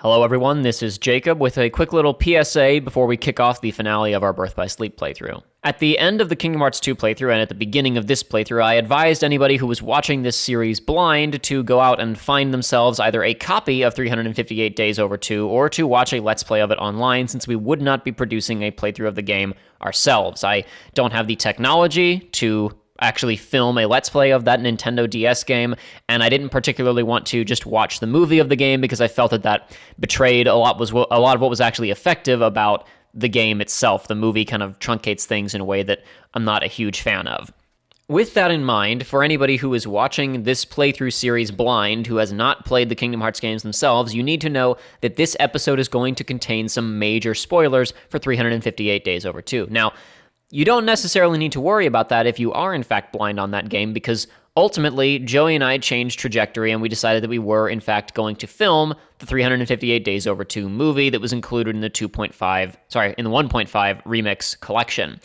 Hello everyone, this is Jacob with a quick little PSA before we kick off the finale of our Birth by Sleep playthrough. At the end of the Kingdom Hearts 2 playthrough and at the beginning of this playthrough, I advised anybody who was watching this series blind to go out and find themselves either a copy of 358 Days Over 2 or to watch a Let's Play of it online, since we would not be producing a playthrough of the game ourselves. I don't have the technology to actually film a Let's Play of that Nintendo DS game, and I didn't particularly want to just watch the movie of the game because I felt that betrayed a lot of what was actually effective about the game itself. The movie kind of truncates things in a way that I'm not a huge fan of. With that in mind, for anybody who is watching this playthrough series blind, who has not played the Kingdom Hearts games themselves, you need to know that this episode is going to contain some major spoilers for 358 Days Over 2. Now, you don't necessarily need to worry about that if you are in fact blind on that game, because ultimately, Joey and I changed trajectory and we decided that we were in fact going to film the 358 Days Over 2 movie that was included in the 1.5 remix collection.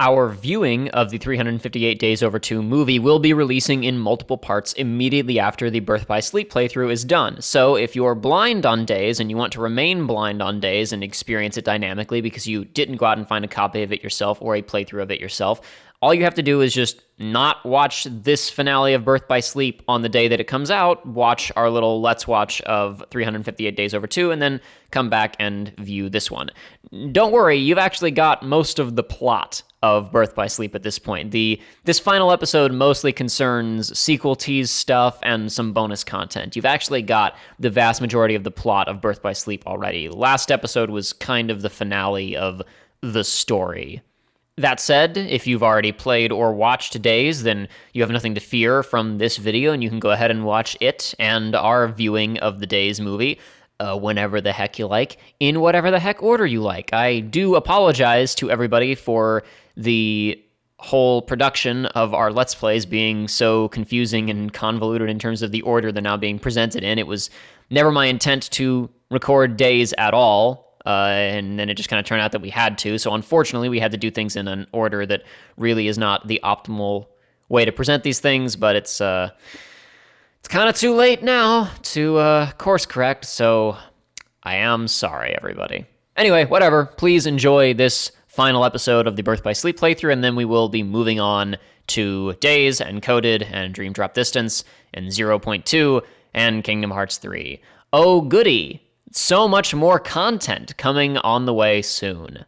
Our viewing of the 358 Days Over 2 movie will be releasing in multiple parts immediately after the Birth by Sleep playthrough is done. So if you're blind on Days and you want to remain blind on Days and experience it dynamically because you didn't go out and find a copy of it yourself or a playthrough of it yourself, all you have to do is just not watch this finale of Birth by Sleep on the day that it comes out, watch our little Let's Watch of 358 Days Over 2, and then come back and view this one. Don't worry, you've actually got most of the plot of Birth by Sleep at this point. This final episode mostly concerns sequel tease stuff and some bonus content. You've actually got the vast majority of the plot of Birth by Sleep already. Last episode was kind of the finale of the story. That said, if you've already played or watched Days, then you have nothing to fear from this video, and you can go ahead and watch it and our viewing of the Days movie whenever the heck you like, in whatever the heck order you like. I do apologize to everybody for the whole production of our Let's Plays being so confusing and convoluted in terms of the order they're now being presented in. It was never my intent to record Days at all. And then it just kind of turned out that we had to. So unfortunately, we had to do things in an order that really is not the optimal way to present these things. But it's kind of too late now to course correct. So I am sorry, everybody. Anyway, whatever. Please enjoy this final episode of the Birth by Sleep playthrough, and then we will be moving on to Days and Coded and Dream Drop Distance and 0.2 and Kingdom Hearts 3. Oh, goody! So much more content coming on the way soon.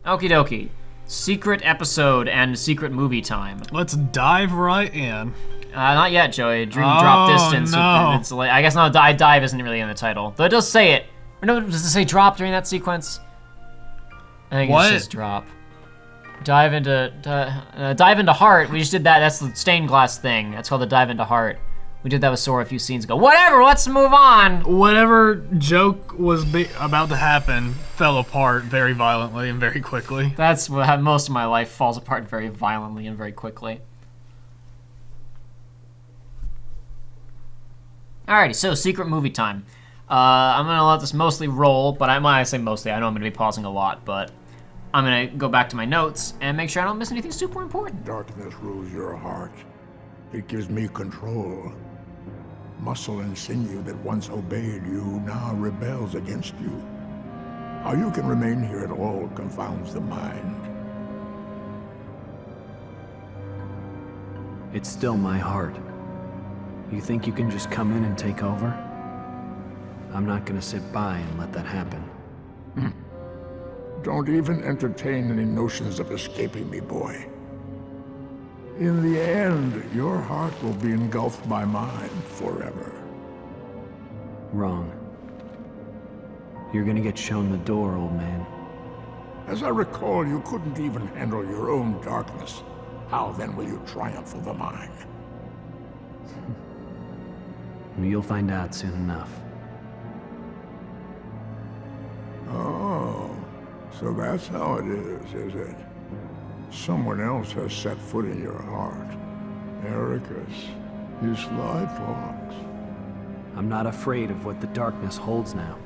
Okie dokie. Secret episode and secret movie time. Let's dive right in. Not yet, Joey. Dream Drop Distance. No. It's like, I guess not. Dive isn't really in the title. Though it does say it. Or no, does it say drop during that sequence? I think it says drop. Dive into Heart. We just did that. That's the stained glass thing. That's called the Dive into Heart. We did that with Sora a few scenes ago. Whatever, let's move on. Whatever joke was about to happen fell apart very violently and very quickly. That's what most of my life falls apart very violently and very quickly. Alrighty, so secret movie time. I'm gonna let this mostly roll, but when I say mostly, I know I'm gonna be pausing a lot, but I'm gonna go back to my notes and make sure I don't miss anything super important. Darkness rules your heart. It gives me control. Muscle and sinew that once obeyed you now rebels against you. How you can remain here at all confounds the mind. It's still my heart. You think you can just come in and take over? I'm not gonna sit by and let that happen. Don't even entertain any notions of escaping me, boy. In the end, your heart will be engulfed by mine forever. Wrong. You're gonna get shown the door, old man. As I recall, you couldn't even handle your own darkness. How then will you triumph over mine? You'll find out soon enough. Oh, so that's how it is it? Someone else has set foot in your heart. Ericus, you sly fox. I'm not afraid of what the darkness holds now.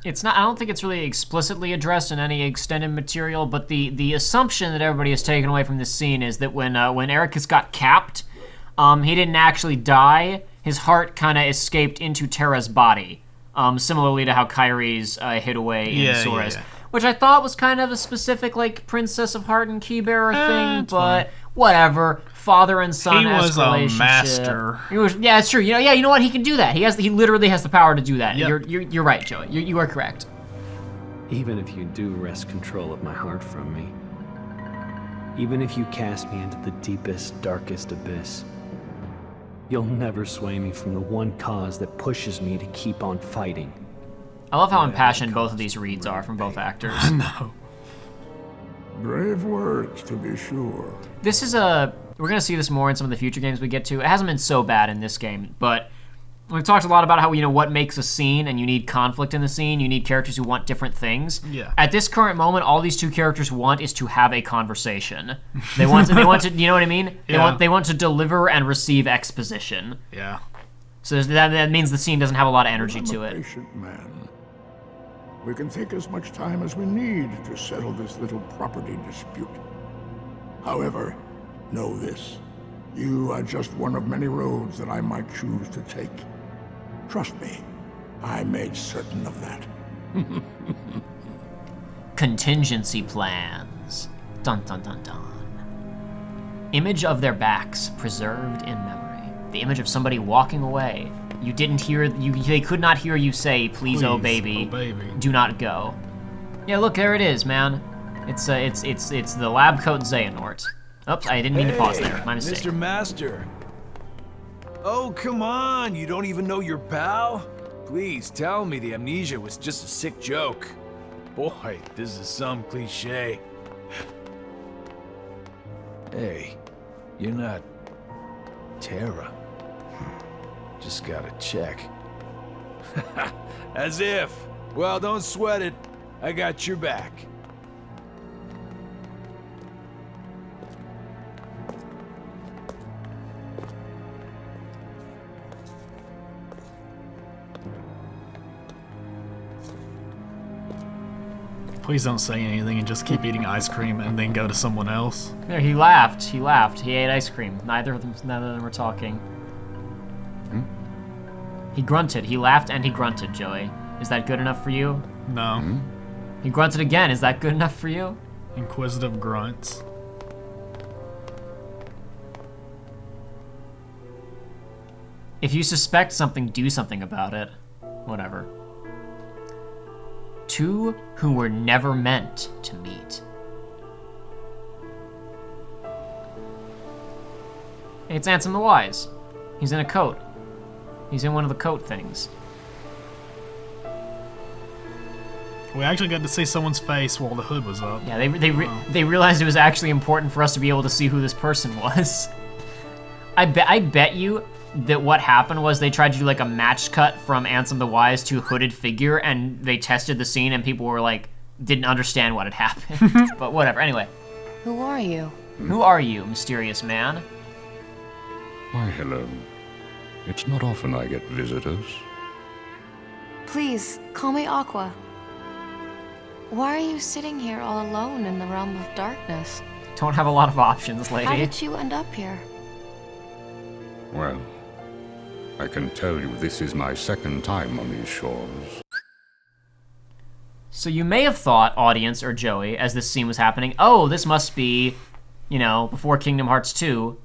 It's not. I don't think it's really explicitly addressed in any extended material, but the assumption that everybody has taken away from this scene is that when Ericus got capped, he didn't actually die. His heart kind of escaped into Terra's body. similarly to how Kyrie's hid away in Sora's. Yeah. Which I thought was kind of a specific, like, Princess of Heart and Keybearer thing, it's but whatever. Father and son He was a relationship. master. Yeah, it's true. You know what? He can do that. He literally has the power to do that. Yep. You're right, Joey. You are correct. Even if you do wrest control of my heart from me, even if you cast me into the deepest, darkest abyss, you'll never sway me from the one cause that pushes me to keep on fighting. I love how impassioned both of these reads are from both actors. No. Brave words, to be sure. This is we're gonna see this more in some of the future games we get to. It hasn't been so bad in this game, but we've talked a lot about how, what makes a scene, and you need conflict in the scene. You need characters who want different things. Yeah. At this current moment, all these two characters want is to have a conversation. They want to, you know what I mean? They want to deliver and receive exposition. Yeah. So that means the scene doesn't have a lot of energy I'm to a it. patient man. We can take as much time as we need to settle this little property dispute. However, know this. You are just one of many roads that I might choose to take. Trust me, I made certain of that. Contingency plans. Dun dun dun dun. Image of their backs preserved in memory. The image of somebody walking away. You didn't hear. They could not hear you say, "Please, oh baby, do not go." Yeah, look, there it is, man. It's the lab coat Xehanort. Oops, I didn't mean to pause there. My mistake. Mr. Master. Oh, come on, you don't even know your pal? Please tell me the amnesia was just a sick joke. Boy, this is some cliche. Hey, you're not Terra. Just gotta check. As if. Well, don't sweat it. I got your back. Please don't say anything and just keep eating ice cream and then go to someone else. There, he laughed. He laughed. He ate ice cream. Neither of them were talking. He grunted. He laughed and he grunted, Joey. Is that good enough for you? No. He grunted again. Is that good enough for you? Inquisitive grunts. If you suspect something, do something about it. Whatever. Two who were never meant to meet. Hey, it's Ansem the Wise. He's in a coat. He's in one of the coat things. We actually got to see someone's face while the hood was up. Yeah, they realized it was actually important for us to be able to see who this person was. I bet you that what happened was they tried to do like a match cut from Ansem the Wise to hooded figure, and they tested the scene, and people were like, didn't understand what had happened. But whatever. Anyway, Who are you? who are you, mysterious man? Why, hello. It's not often I get visitors. Please, call me Aqua. Why are you sitting here all alone in the realm of darkness? Don't have a lot of options, lady. How did you end up here? Well, I can tell you this is my second time on these shores. So you may have thought, audience or Joey, as this scene was happening, oh, this must be, before Kingdom Hearts 2,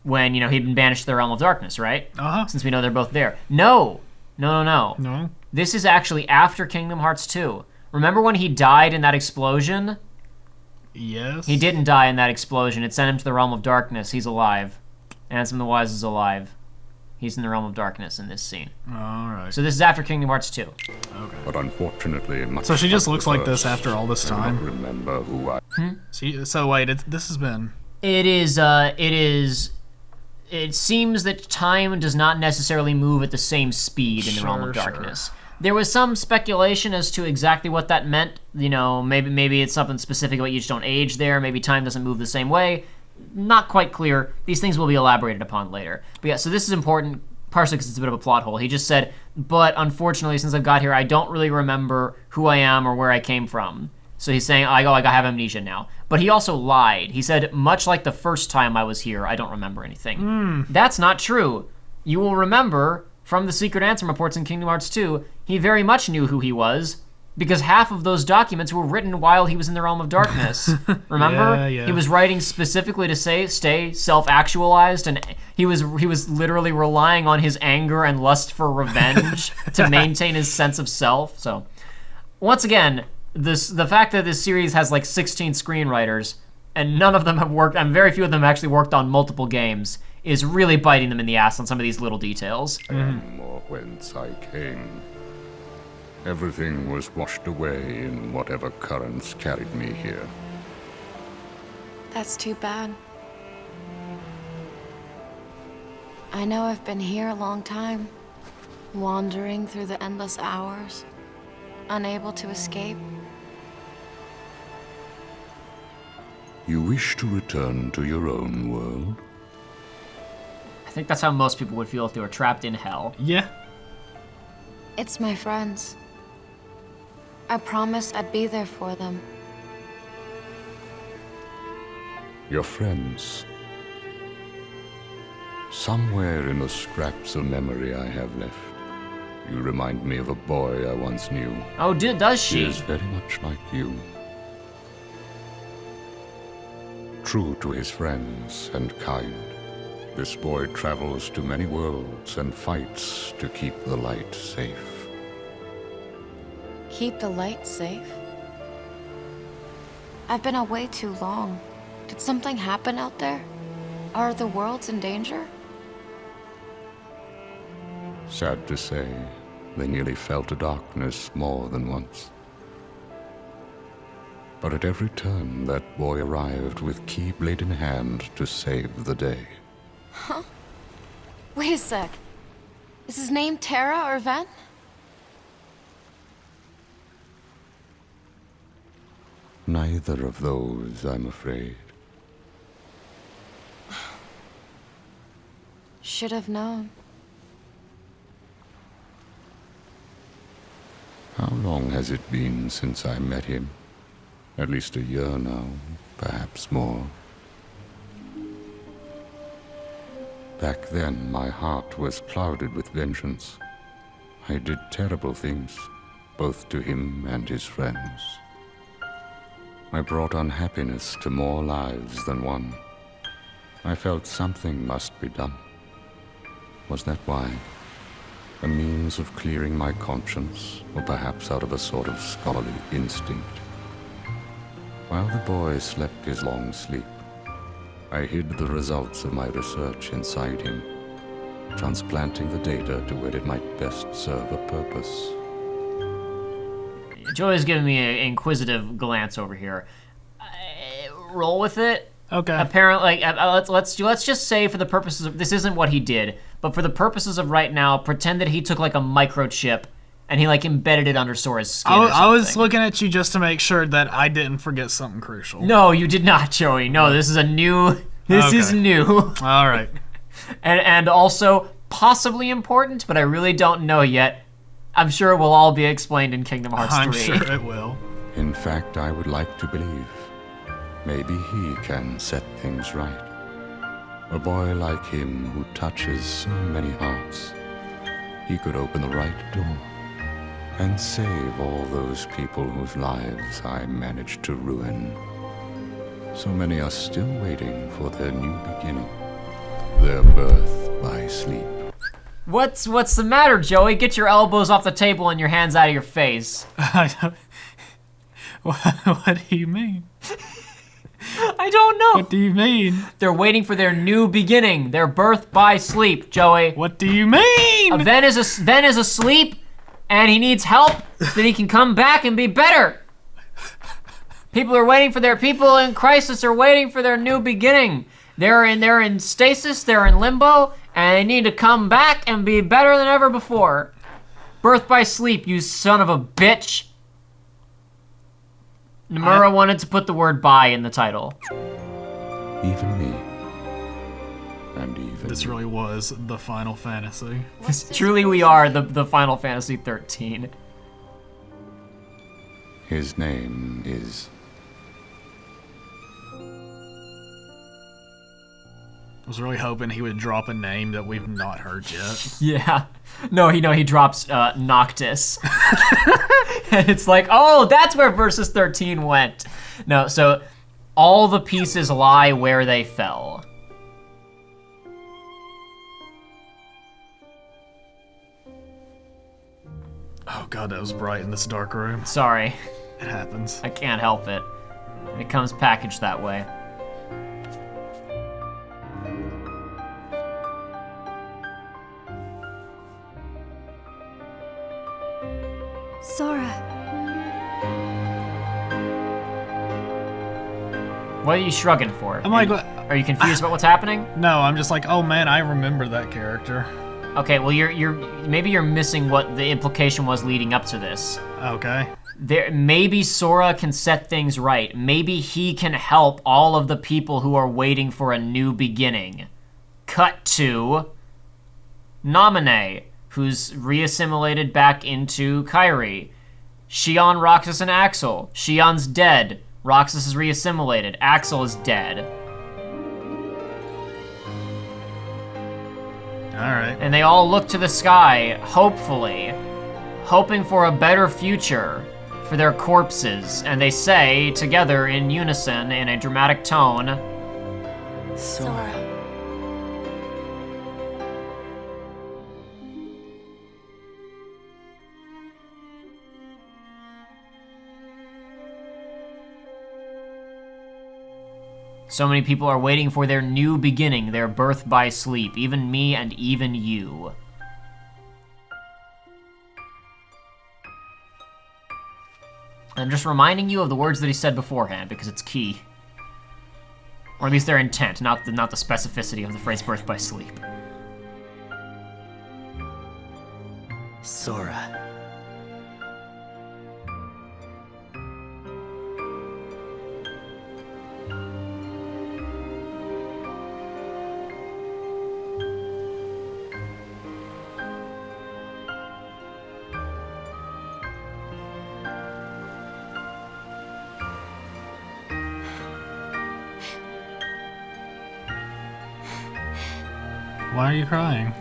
when, he'd been banished to the Realm of Darkness, right? Uh-huh. Since we know they're both there. No. No? This is actually after Kingdom Hearts 2. Remember when he died in that explosion? Yes. He didn't die in that explosion. It sent him to the Realm of Darkness. He's alive. Ansem the Wise is alive. He's in the Realm of Darkness in this scene. Alright. So this is after Kingdom Hearts 2. But unfortunately, much So she just like looks the like this first, after all this I do not time? remember who I... So wait, this has been... It seems that time does not necessarily move at the same speed in the Realm of Sure. Darkness. There was some speculation as to exactly what that meant. Maybe it's something specific about you just don't age there. Maybe time doesn't move the same way. Not quite clear. These things will be elaborated upon later. But yeah, so this is important, partially because it's a bit of a plot hole. He just said, but unfortunately, since I've got here, I don't really remember who I am or where I came from. So he's saying, I have amnesia now. But he also lied. He said, much like the first time I was here, I don't remember anything. That's not true. You will remember from the secret Ansem reports in Kingdom Hearts 2, he very much knew who he was, because half of those documents were written while he was in the Realm of Darkness. Remember? Yeah. He was writing specifically to stay self-actualized, and he was literally relying on his anger and lust for revenge to maintain his sense of self. So, once again, the fact that this series has like 16 screenwriters and none of them have worked, and very few of them actually worked on multiple games, is really biting them in the ass on some of these little details. I am or whence I came. Everything was washed away in whatever currents carried me here. That's too bad. I know I've been here a long time, wandering through the endless hours, unable to escape. You wish to return to your own world? I think that's how most people would feel if they were trapped in hell. Yeah. It's my friends. I promised I'd be there for them. Your friends. Somewhere in the scraps of memory I have left, you remind me of a boy I once knew. Oh, does He she? is very much like you. True to his friends and kind, this boy travels to many worlds and fights to keep the light safe. Keep the light safe? I've been away too long. Did something happen out there? Are the worlds in danger? Sad to say, they nearly fell to darkness more than once. But at every turn, that boy arrived with keyblade in hand to save the day. Huh? Wait a sec. Is his name Terra or Ven? Neither of those, I'm afraid. Should have known. How long has it been since I met him? At least a year now, perhaps more. Back then, my heart was clouded with vengeance. I did terrible things, both to him and his friends. I brought unhappiness to more lives than one. I felt something must be done. Was that why? A means of clearing my conscience, or perhaps out of a sort of scholarly instinct? While the boy slept his long sleep, I hid the results of my research inside him, transplanting the data to where it might best serve a purpose. Joey's giving me an inquisitive glance over here. Roll with it. Okay. Apparently, let's just say for the purposes of this isn't what he did, but for the purposes of right now, pretend that he took like a microchip and he like embedded it under Sora's skin. I was looking at you just to make sure that I didn't forget something crucial. No, you did not, Joey. No, this is a new. This is new. All right. and also possibly important, but I really don't know yet. I'm sure it will all be explained in Kingdom Hearts 3. I'm sure it will. In fact, I would like to believe. Maybe he can set things right. A boy like him who touches so many hearts. He could open the right door and save all those people whose lives I managed to ruin. So many are still waiting for their new beginning, their birth by sleep. What's the matter, Joey? Get your elbows off the table and your hands out of your face. What do you mean? I don't know. What do you mean? They're waiting for their new beginning, their birth by sleep, Joey. What do you mean? Ven is asleep, and he needs help so that he can come back and be better. People in crisis are waiting for their new beginning. They're in stasis, they're in limbo, and they need to come back and be better than ever before. Birth by sleep, you son of a bitch. Nomura wanted to put the word "by" in the title. Even me. And even This you. really was the Final Fantasy. Truly, we are the Final Fantasy 13. His name is... was really hoping he would drop a name that we've not heard yet. Yeah. No, he drops Noctis. And it's like, oh, that's where Versus 13 went. No, so all the pieces lie where they fell. Oh god, that was bright in this dark room. Sorry, It happens. I can't help it. It comes packaged that way. Sora. What are you shrugging for? I'm like, Are you confused about what's happening? no, I'm just like, oh man, I remember that character. Okay, well maybe you're missing what the implication was leading up to this. Okay. Maybe Sora can set things right. Maybe he can help all of the people who are waiting for a new beginning. Cut to Naminé, who's reassimilated back into Kairi. Xion, Roxas, and Axel. Xion's dead. Roxas is reassimilated. Axel is dead. Alright. And they all look to the sky, hopefully, hoping for a better future for their corpses. And they say, together in unison, in a dramatic tone, Sora. so many people are waiting for their new beginning, their birth by sleep, even me and even you. I'm just reminding you of the words that he said beforehand because it's key. Or at least their intent, not the specificity of the phrase birth by sleep. Sora. Why are you crying?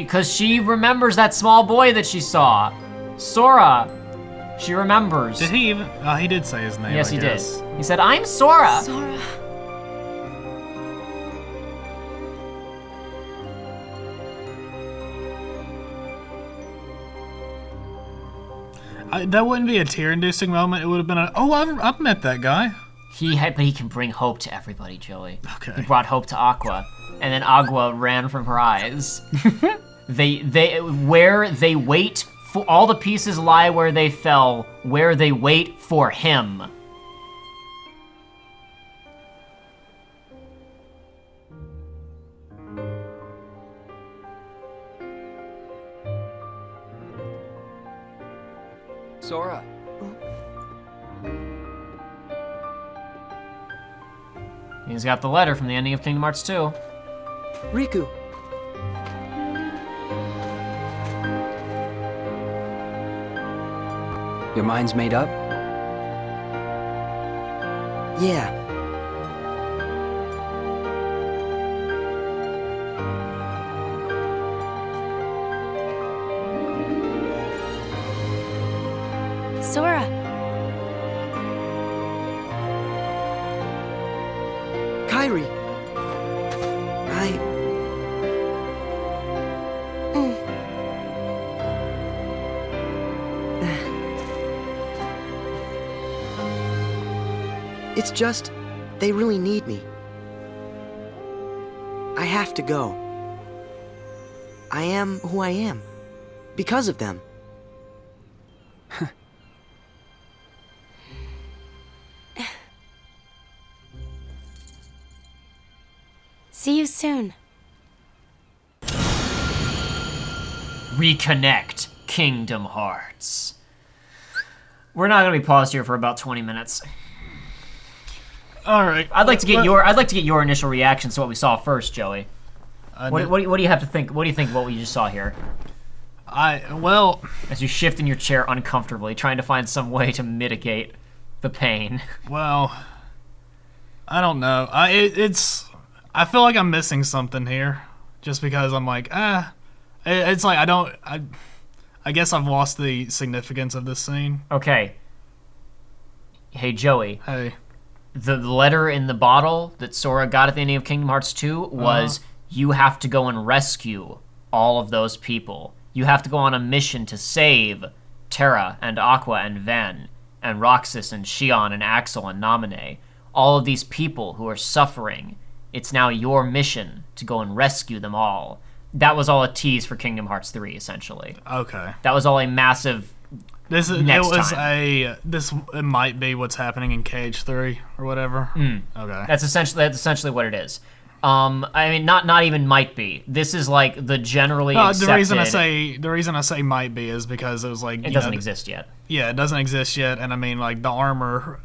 Cause she remembers that small boy that she saw. Sora. She remembers. Did he even? Oh, he did say his name. Yes, I he guess. did. He said, I'm Sora. Sora. That wouldn't be a tear-inducing moment. It would have been a, oh, I've met that guy. But he can bring hope to everybody, Joey. Okay. He brought hope to Aqua, and then Agua ran from her eyes. Where they wait for all the pieces lie where they fell, where they wait for him. Sora. He's got the letter from the ending of Kingdom Hearts 2. Riku. Your mind's made up? Yeah. Sora. Kairi. It's just, they really need me. I have to go. I am who I am. Because of them. See you soon. Reconnect Kingdom Hearts. We're not gonna be paused here for about 20 minutes. All right. I'd like to get your initial reactions to what we saw first, Joey. What do you have to think? What do you think of what we just saw here? Well, as you shift in your chair uncomfortably, trying to find some way to mitigate the pain. Well, I don't know. I feel like I'm missing something here, just because I'm like, it's like I guess I've lost the significance of this scene. Okay. Hey, Joey. Hey, The letter in the bottle that Sora got at the ending of Kingdom Hearts 2 was, you have to go and rescue all of those people. You have to go on a mission to save Terra and Aqua and Ven and Roxas and Xion and Axel and Naminé. All of these people who are suffering. It's now your mission to go and rescue them all. That was all a tease for Kingdom Hearts 3, essentially. okay. That was all a massive... It might be what's happening in Cage 3 or whatever. Okay. That's essentially what it is. I mean, not even might be. This is like the generally accepted... The reason I say might be is because it was like it doesn't exist yet. Yeah, it doesn't exist yet, and I mean, like the armored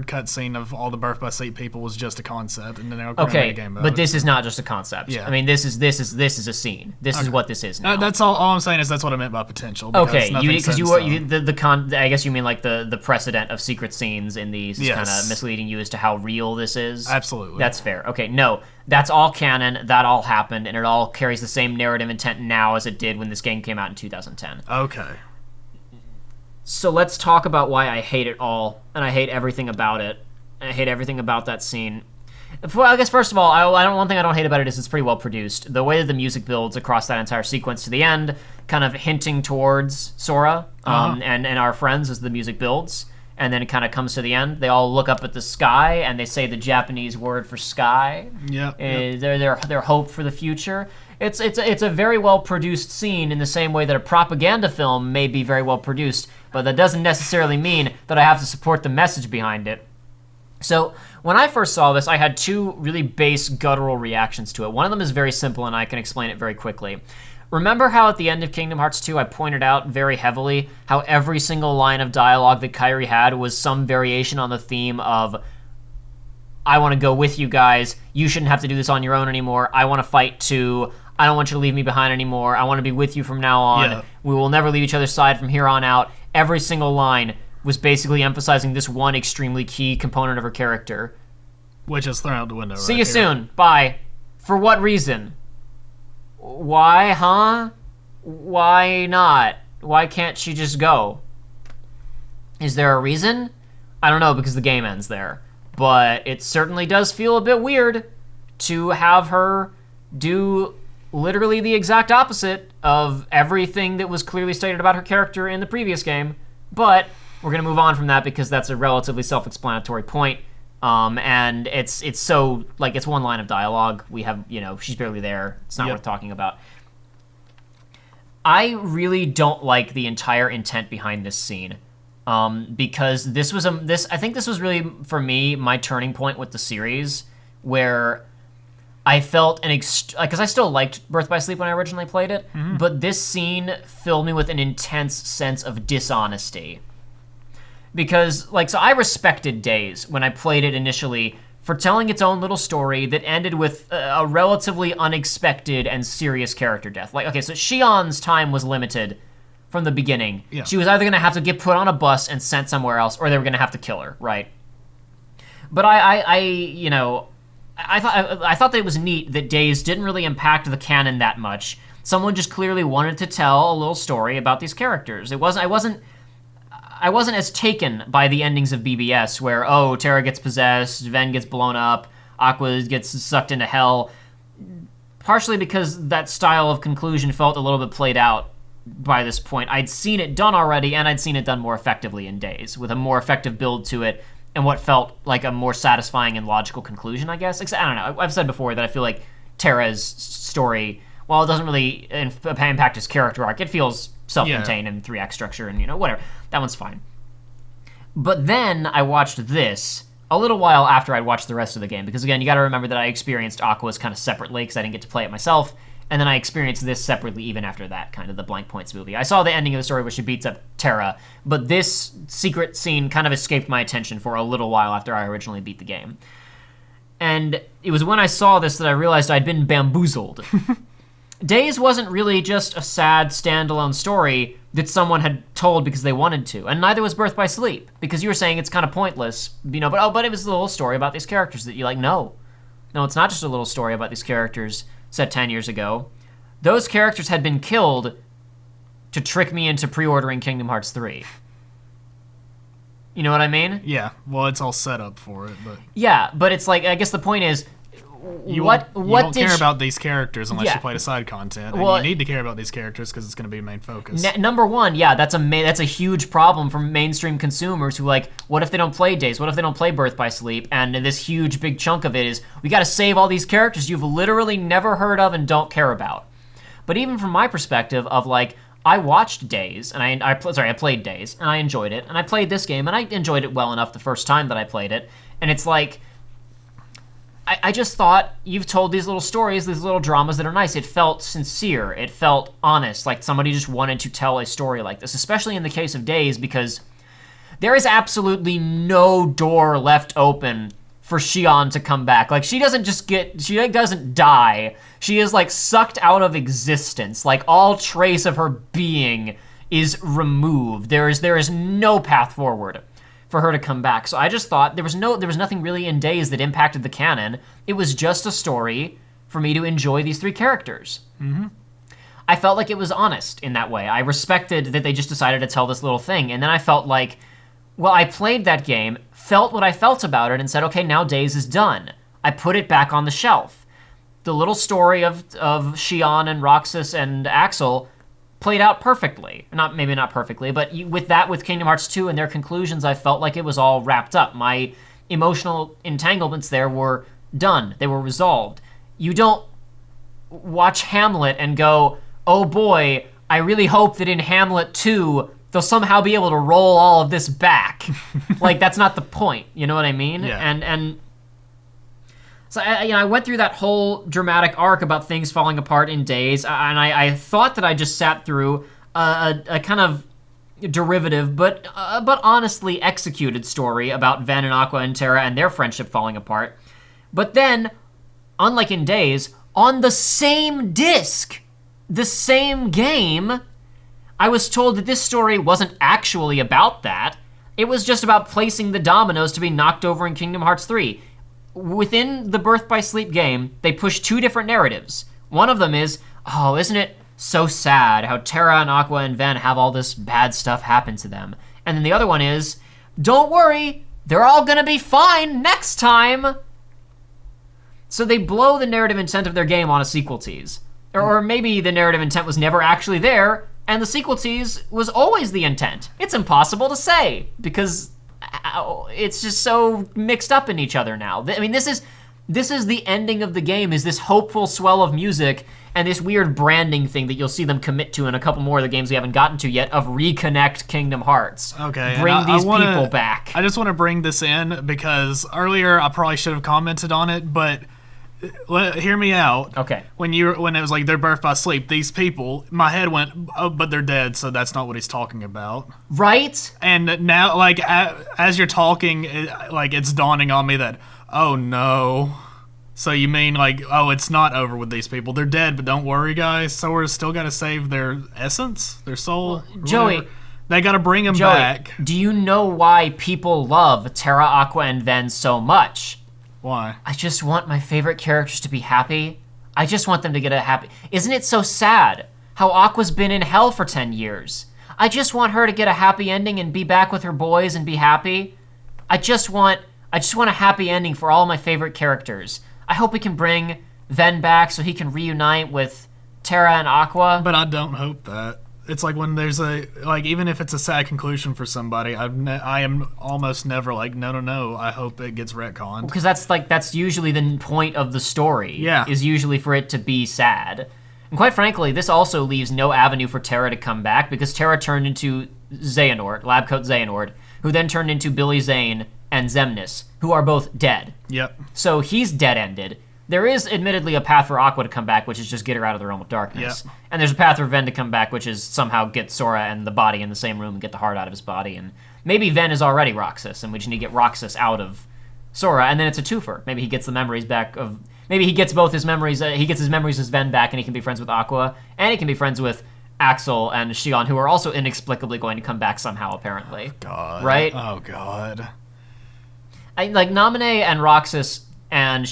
cutscene of all the Birth by Sleep people was just a concept, and then they were going to make a game about but it. this is not just a concept. Yeah. I mean, this is a scene. This is what this is now. That's all I'm saying is that's what I meant by potential. Okay, because I guess you mean like the precedent of secret scenes in these is kind of misleading you as to how real this is. Absolutely. That's fair. Okay, no, that's all canon. That all happened, and it all carries the same narrative intent now as it did when this game came out in 2010. Okay. So let's talk about why I hate it all, and I hate everything about it. I hate everything about that scene. Well, I guess first of all, one thing I don't hate about it is it's pretty well produced. The way that the music builds across that entire sequence to the end, kind of hinting towards Sora and our friends as the music builds, and then it kind of comes to the end. They all look up at the sky and they say the Japanese word for sky. Yeah. Their hope for the future. It's a very well produced scene in the same way that a propaganda film may be very well produced, but that doesn't necessarily mean that I have to support the message behind it. So when I first saw this, I had two really base guttural reactions to it. One of them is very simple, and I can explain it very quickly. Remember how at the end of Kingdom Hearts 2 I pointed out very heavily how every single line of dialogue that Kairi had was some variation on the theme of, I want to go with you guys, you shouldn't have to do this on your own anymore, I want to fight too, I don't want you to leave me behind anymore, I want to be with you from now on, we will never leave each other's side from here on out. Every single line was basically emphasizing this one extremely key component of her character. Which is thrown out the window. See you soon. Bye. For what reason? Why, huh? Why not? Why can't she just go? Is there a reason? I don't know, because the game ends there. But it certainly does feel a bit weird to have her do literally the exact opposite of everything that was clearly stated about her character in the previous game. But we're going to move on from that because that's a relatively self-explanatory point. And it's so, like, it's one line of dialogue. We have, she's barely there. It's not worth talking about. I really don't like the entire intent behind this scene. Because I think this was really, for me, my turning point with the series, where I felt because I still liked Birth by Sleep when I originally played it, but this scene filled me with an intense sense of dishonesty. Because, so I respected Days when I played it initially for telling its own little story that ended with a relatively unexpected and serious character death. So Xion's time was limited from the beginning. Yeah. She was either going to have to get put on a bus and sent somewhere else, or they were going to have to kill her, right? But I thought that it was neat that Days didn't really impact the canon that much. Someone just clearly wanted to tell a little story about these characters. I wasn't as taken by the endings of BBS where, Terra gets possessed, Ven gets blown up, Aqua gets sucked into hell, partially because that style of conclusion felt a little bit played out by this point. I'd seen it done already, and I'd seen it done more effectively in Days, with a more effective build to it, and what felt like a more satisfying and logical conclusion, I guess. I don't know. I've said before that I feel like Terra's story, while it doesn't really impact his character arc, it feels self-contained in 3-act structure and, whatever. That one's fine. But then I watched this a little while after I'd watched the rest of the game, because, again, you got to remember that I experienced Aqua's kind of separately because I didn't get to play it myself, and then I experienced this separately even after that, kind of the Blank Points movie. I saw the ending of the story where she beats up Terra, but this secret scene kind of escaped my attention for a little while after I originally beat the game. And it was when I saw this that I realized I'd been bamboozled. Days wasn't really just a sad standalone story that someone had told because they wanted to, and neither was Birth by Sleep, because you were saying it's kind of pointless, but it was a little story about these characters that you no. no, it's not just a little story about these characters set 10 years ago. Those characters had been killed to trick me into pre-ordering Kingdom Hearts 3. You know what I mean? Yeah. Well, it's all set up for it, but Yeah, but it's like, I guess the point is, you what don't did care about these characters unless Yeah. you play the side content, and Well, you need to care about these characters because it's going to be a main focus. Number one, yeah, that's a huge problem for mainstream consumers who like, what if they don't play Days? What if they don't play Birth by Sleep? And this huge big chunk of it is, we got to save all these characters you've literally never heard of and don't care about. But even from my perspective of like, I watched Days, and I played Days, and I enjoyed it, and I played this game, and I enjoyed it well enough the first time that I played it, and it's like, I just thought you've told these little stories, these little dramas that are nice. It felt sincere. It felt honest, like somebody just wanted to tell a story like this, especially in the case of Days, because there is absolutely no door left open for Xion to come back. Like, she doesn't die. She is, like, sucked out of existence. Like, all trace of her being is removed. There is no path forward for her to come back. So I just thought there was nothing really in Days that impacted the canon. It was just a story for me to enjoy these three characters. Mm-hmm. I felt like it was honest in that way. I respected that they just decided to tell this little thing, and then I felt like, well, I played that game, felt what I felt about it, and said, okay, now Days is done. I put it back on the shelf. The little story of Xion and Roxas and Axel played out perfectly. Maybe not perfectly, but with Kingdom Hearts 2 and their conclusions, I felt like it was all wrapped up. My emotional entanglements there were done. They were resolved. You don't watch Hamlet and go, oh boy, I really hope that in Hamlet 2, they'll somehow be able to roll all of this back. Like, that's not the point. You know what I mean? Yeah. And so I went through that whole dramatic arc about things falling apart in Days, and I thought that I just sat through a kind of derivative, but honestly executed story about Ven and Aqua and Terra and their friendship falling apart. But then, unlike in Days, on the same disc, the same game, I was told that this story wasn't actually about that. It was just about placing the dominoes to be knocked over in Kingdom Hearts 3. Within the Birth by Sleep game, they push two different narratives. One of them is, oh, isn't it so sad how Terra and Aqua and Ven have all this bad stuff happen to them? And then the other one is, don't worry, they're all gonna be fine next time. So they blow the narrative intent of their game on a sequel tease. Or maybe the narrative intent was never actually there, and the sequel tease was always the intent. It's impossible to say, because it's just so mixed up in each other now. I mean, this is the ending of the game, is this hopeful swell of music and this weird branding thing that you'll see them commit to in a couple more of the games we haven't gotten to yet, of reconnect Kingdom Hearts. Okay. Bring these people back. I just want to bring this in because earlier I probably should have commented on it, but hear me out. Okay. When it was like their birth by sleep, these people, my head went, oh, but they're dead, so that's not what he's talking about. Right? And now, like, as you're talking, it's dawning on me that, oh no. So you mean, like, oh, it's not over with these people. They're dead, but don't worry, guys. So we're still got to save their essence, their soul. Joey. Whatever. They got to bring them Joey, back. do you know why people love Terra, Aqua, and Ven so much? Why? I just want my favorite characters to be happy. I just want them to get a happy... Isn't it so sad how Aqua's been in hell for 10 years? I just want her to get a happy ending and be back with her boys and be happy. I just want a happy ending for all my favorite characters. I hope we can bring Ven back so he can reunite with Terra and Aqua. But I don't hope that. It's like when there's even if it's a sad conclusion for somebody, I am almost never like, no, I hope it gets retconned. Because that's usually the point of the story. Yeah. Is usually for it to be sad. And quite frankly, this also leaves no avenue for Terra to come back, because Terra turned into Xehanort, Labcoat Xehanort, who then turned into Billy Zane and Xemnas, who are both dead. Yep. So he's dead-ended. There is admittedly a path for Aqua to come back, which is just get her out of the realm of darkness. Yep. And there's a path for Ven to come back, which is somehow get Sora and the body in the same room and get the heart out of his body. And maybe Ven is already Roxas, and we just need to get Roxas out of Sora, and then it's a twofer. Maybe he gets the memories back of... Maybe he gets both his memories... he gets his memories as Ven back, and he can be friends with Aqua, and he can be friends with Axel and Xion, who are also inexplicably going to come back somehow, apparently. God. Right? Oh, God. Naminé and Roxas and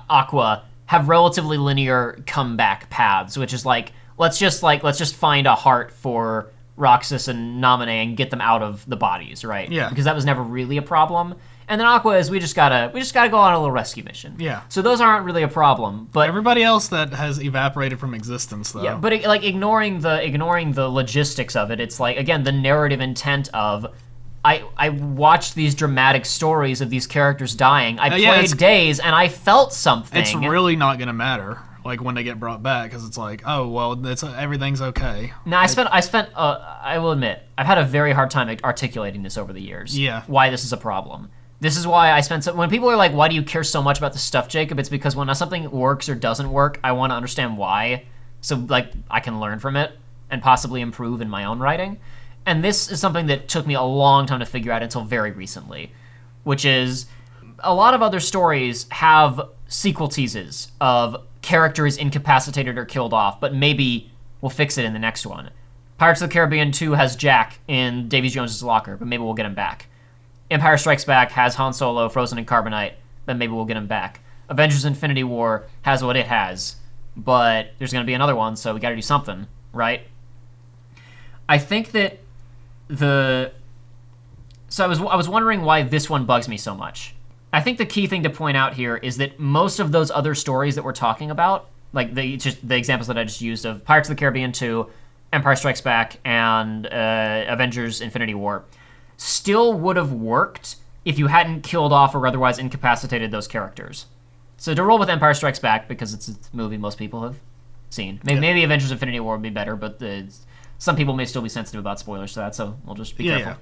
Aqua have relatively linear comeback paths, which is like let's just find a heart for Roxas and Naminé and get them out of the bodies, right? Yeah. Because that was never really a problem. And then Aqua is we just gotta go on a little rescue mission. Yeah. So those aren't really a problem, but Everybody else that has evaporated from existence, though. yeah, but ignoring the logistics of it, it's like again the narrative intent of I watched these dramatic stories of these characters dying. I played Days and I felt something. It's really not gonna matter, like when they get brought back, because it's like, oh well, everything's okay. Now I will admit I've had a very hard time articulating this over the years. Yeah. Why this is a problem. This is why I spent when people are like, why do you care so much about this stuff, Jacob? It's because when something works or doesn't work, I want to understand why, so like I can learn from it and possibly improve in my own writing. And this is something that took me a long time to figure out until very recently, which is a lot of other stories have sequel teases of characters incapacitated or killed off, but maybe we'll fix it in the next one. Pirates of the Caribbean 2 has Jack in Davy Jones's locker, but maybe we'll get him back. Empire Strikes Back has Han Solo frozen in carbonite, but maybe we'll get him back. Avengers Infinity War has what it has, but there's going to be another one, so we got to do something, right? I think that I was wondering why this one bugs me so much. I think the key thing to point out here is that most of those other stories that we're talking about, like the examples that I just used of Pirates of the Caribbean 2, Empire Strikes Back, and Avengers Infinity War, still would have worked if you hadn't killed off or otherwise incapacitated those characters. So to roll with Empire Strikes Back, because it's a movie most people have seen. Maybe Avengers Infinity War would be better, but some people may still be sensitive about spoilers to that, so we'll just be careful. Yeah.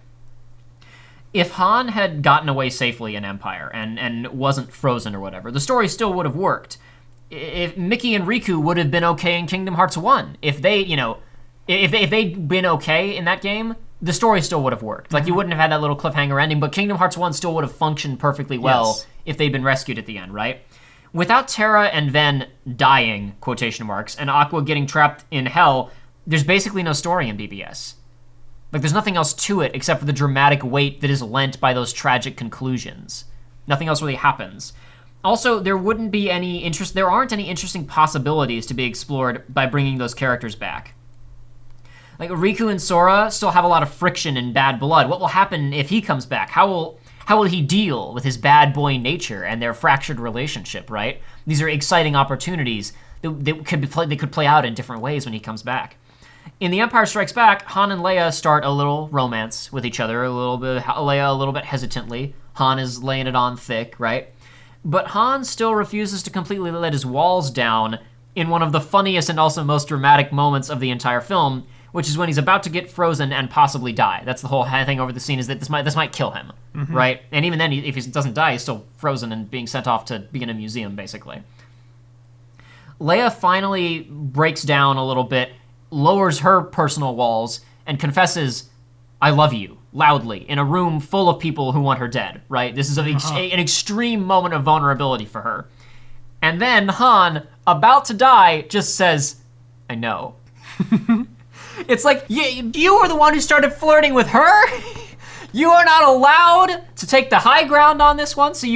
If Han had gotten away safely in Empire and wasn't frozen or whatever, the story still would have worked. If Mickey and Riku would have been okay in Kingdom Hearts 1, if they'd been okay in that game, the story still would have worked. Like, you wouldn't have had that little cliffhanger ending, but Kingdom Hearts 1 still would have functioned perfectly well if they'd been rescued at the end, right? Without Terra and Ven dying, quotation marks, and Aqua getting trapped in hell, there's basically no story in BBS. Like, there's nothing else to it except for the dramatic weight that is lent by those tragic conclusions. Nothing else really happens. Also, there aren't any interesting possibilities to be explored by bringing those characters back. Like, Riku and Sora still have a lot of friction and bad blood. What will happen if he comes back? How will he deal with his bad boy nature and their fractured relationship, right? These are exciting opportunities that could play out in different ways when he comes back. In The Empire Strikes Back, Han and Leia start a little romance with each other, Leia a little bit hesitantly. Han is laying it on thick, right? But Han still refuses to completely let his walls down in one of the funniest and also most dramatic moments of the entire film, which is when he's about to get frozen and possibly die. That's the whole thing over the scene, is that this might kill him, right? And even then, if he doesn't die, he's still frozen and being sent off to be in a museum, basically. Leia finally breaks down a little bit, lowers her personal walls, and confesses, "I love you," loudly, in a room full of people who want her dead, right? This is an extreme moment of vulnerability for her. And then Han, about to die, just says, "I know." It's like, you were the one who started flirting with her? You are not allowed to take the high ground on this one? So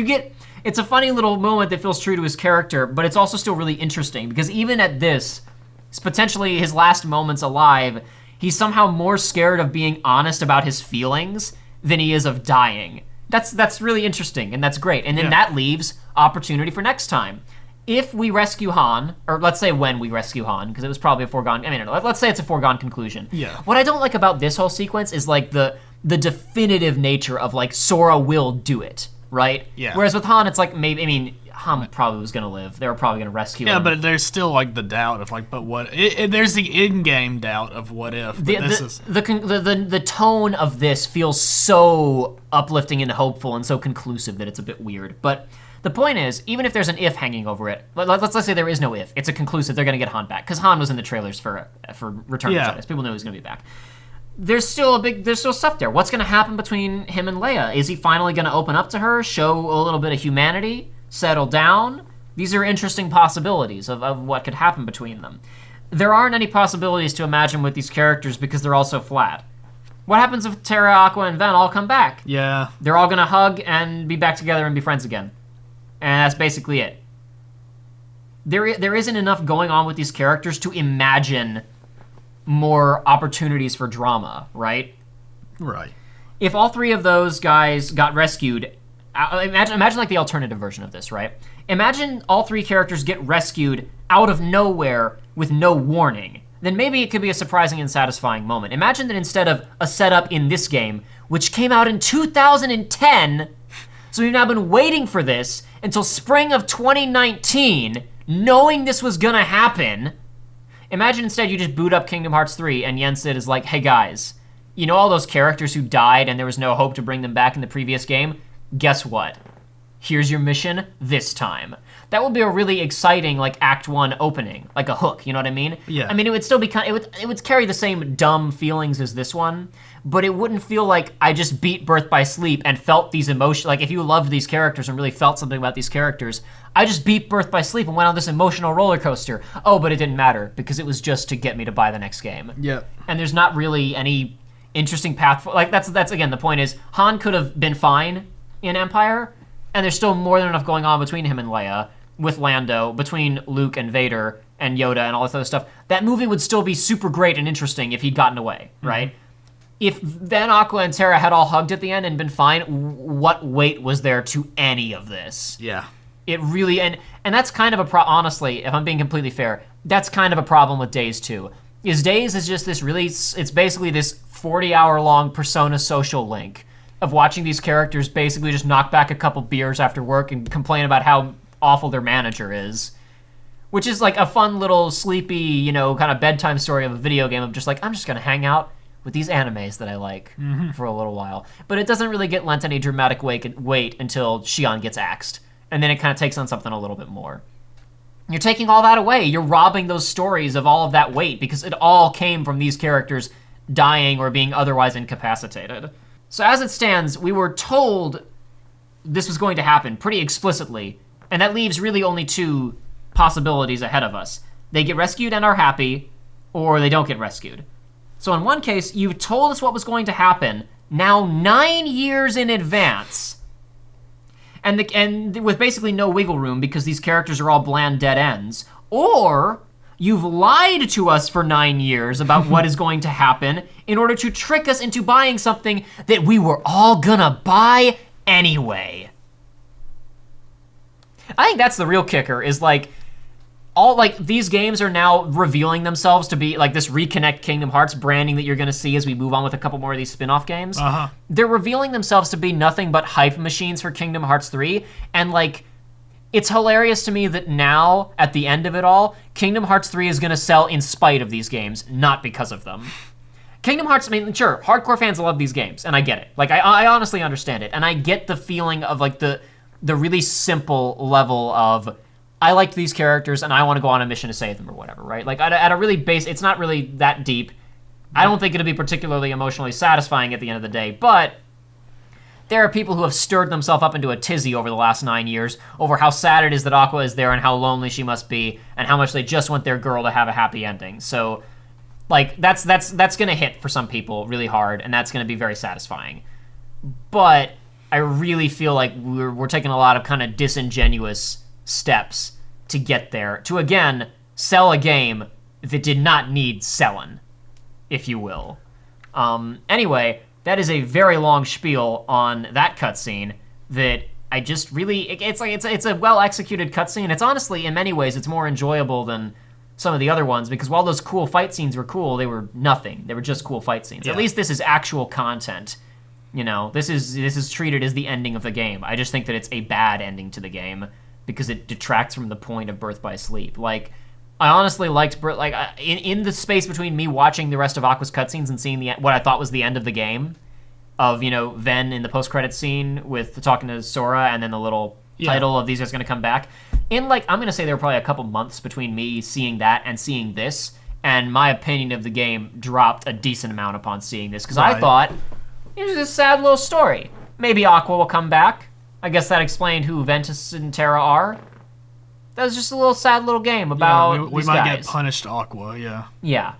it's a funny little moment that feels true to his character, but it's also still really interesting, because even at this, it's potentially his last moments alive, he's somehow more scared of being honest about his feelings than he is of dying. That's really interesting, and that's great. And then that leaves opportunity for next time. If we rescue Han, or let's say when we rescue Han, because it was probably let's say it's a foregone conclusion. Yeah. What I don't like about this whole sequence is like the definitive nature of like Sora will do it, right? Yeah. Whereas with Han, it's like Han probably was gonna live. They were probably gonna rescue him. Yeah, but there's still like the doubt of like, but what? There's the in-game doubt of what if. The tone of this feels so uplifting and hopeful and so conclusive that it's a bit weird. But the point is, even if there's an if hanging over it, let's say there is no if, it's a conclusive, they're gonna get Han back, because Han was in the trailers for Return of the Jedi. People knew he was gonna be back. There's still stuff there. What's gonna happen between him and Leia? Is he finally gonna open up to her, show a little bit of humanity, settle down? These are interesting possibilities of what could happen between them. There aren't any possibilities to imagine with these characters because they're all so flat. What happens if Terra, Aqua, and Ven all come back? Yeah. They're all gonna hug and be back together and be friends again. And that's basically it. There isn't enough going on with these characters to imagine more opportunities for drama, right? Right. If all three of those guys got rescued, imagine like the alternative version of this, right? Imagine all three characters get rescued out of nowhere with no warning. Then maybe it could be a surprising and satisfying moment. Imagine that instead of a setup in this game, which came out in 2010, so we've now been waiting for this until spring of 2019, knowing this was gonna happen. Imagine instead you just boot up Kingdom Hearts 3 and Yensid is like, hey guys, you know all those characters who died and there was no hope to bring them back in the previous game? Guess what? Here's your mission this time. That would be a really exciting, like, Act 1 opening, like a hook, you know what I mean? Yeah. I mean, it would still be it would carry the same dumb feelings as this one, but it wouldn't feel like I just beat Birth by Sleep and felt these emotions. Like, if you loved these characters and really felt something about these characters, I just beat Birth by Sleep and went on this emotional roller coaster. Oh, but it didn't matter because it was just to get me to buy the next game. Yep. And there's not really any interesting path for, like, that's again, the point is Han could have been fine in Empire, and there's still more than enough going on between him and Leia, with Lando, between Luke and Vader and Yoda and all this other stuff. That movie would still be super great and interesting if he'd gotten away, right? If Van, Aqua, and Terra had all hugged at the end and been fine, what weight was there to any of this? Yeah. It really, and that's kind of honestly, if I'm being completely fair, that's kind of a problem with Days 2. Days is just this really, it's basically this 40-hour-long Persona social link of watching these characters basically just knock back a couple beers after work and complain about how awful their manager is. Which is like a fun little sleepy, you know, kind of bedtime story of a video game of just like, I'm just gonna hang out with these animes that I like for a little while. But it doesn't really get lent any dramatic weight until Xion gets axed. And then it kind of takes on something a little bit more. You're taking all that away. You're robbing those stories of all of that weight because it all came from these characters dying or being otherwise incapacitated. So as it stands, we were told this was going to happen pretty explicitly, and that leaves really only two possibilities ahead of us. They get rescued and are happy, or they don't get rescued. So in one case, you've told us what was going to happen now 9 years in advance, and with basically no wiggle room because these characters are all bland dead ends. Or you've lied to us for 9 years about what is going to happen in order to trick us into buying something that we were all gonna buy anyway. I think that's the real kicker, is like, these games are now revealing themselves to be like this Reconnect Kingdom Hearts branding that you're gonna see as we move on with a couple more of these spin-off games. They're revealing themselves to be nothing but hype machines for Kingdom Hearts 3, and like, it's hilarious to me that now, at the end of it all, Kingdom Hearts 3 is gonna sell in spite of these games, not because of them. Kingdom Hearts, I mean, sure, hardcore fans love these games, and I get it. Like, I honestly understand it, and I get the feeling of like the really simple level of, I liked these characters and I want to go on a mission to save them or whatever, right? Like, at a really base, it's not really that deep. I don't think it'll be particularly emotionally satisfying at the end of the day, but there are people who have stirred themselves up into a tizzy over the last 9 years over how sad it is that Aqua is there and how lonely she must be and how much they just want their girl to have a happy ending. So, like, that's gonna hit for some people really hard, and that's gonna be very satisfying. But I really feel like we're taking a lot of kind of disingenuous steps to get there, to again sell a game that did not need selling, if you will. Anyway, that is a very long spiel on that cutscene that I just really, it's a well executed cutscene. It's honestly, in many ways, it's more enjoyable than some of the other ones, because while those cool fight scenes were cool, they were nothing. They were just cool fight scenes. Yeah. At least this is actual content. You know, this is treated as the ending of the game. I just think that it's a bad ending to the game because it detracts from the point of Birth by Sleep. Like, I honestly liked in the space between me watching the rest of Aqua's cutscenes and seeing what I thought was the end of the game, of, you know, Ven in the post-credit scene with talking to Sora, and then the little title of these guys going to come back. In, like, I'm going to say there were probably a couple months between me seeing that and seeing this, and my opinion of the game dropped a decent amount upon seeing this, because I thought, it was a sad little story. Maybe Aqua will come back. I guess that explained who Ventus and Terra are. That was just a little sad little game about we these might guys. get punished, Aqua. Yeah. Yeah.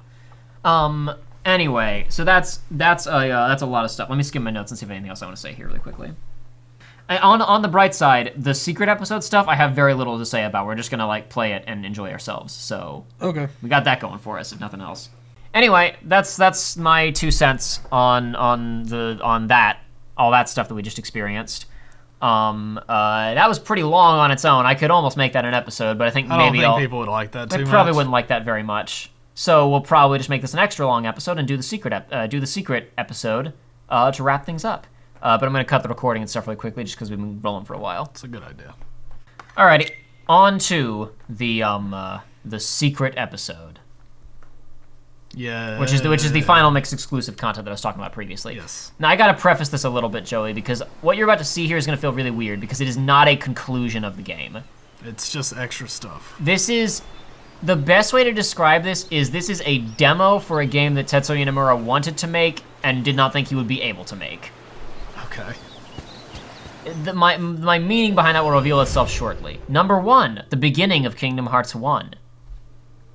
Anyway, so that's a lot of stuff. Let me skim my notes and see if anything else I want to say here really quickly. On the bright side, the secret episode stuff I have very little to say about. We're just gonna like play it and enjoy ourselves. So Okay. we got that going for us, if nothing else. Anyway, that's my 2 cents on that, all that stuff that we just experienced. That was pretty long on its own. I could almost make that an episode, but I think I don't maybe think people would like that too they much. probably wouldn't like that very much. So we'll probably just make this an extra long episode and do the secret episode to wrap things up. But I'm going to cut the recording and stuff really quickly just because we've been rolling for a while. It's a good idea. Alrighty, on to the secret episode, Yeah. which is the final mixed exclusive content that I was talking about previously. Yes. Now I got to preface this a little bit, Joey, because what you're about to see here is going to feel really weird because it is not a conclusion of the game. It's just extra stuff. This is the best way to describe this is a demo for a game that Tetsuya Nomura wanted to make and did not think he would be able to make. Okay. My meaning behind that will reveal itself shortly. Number 1, the beginning of Kingdom Hearts 1.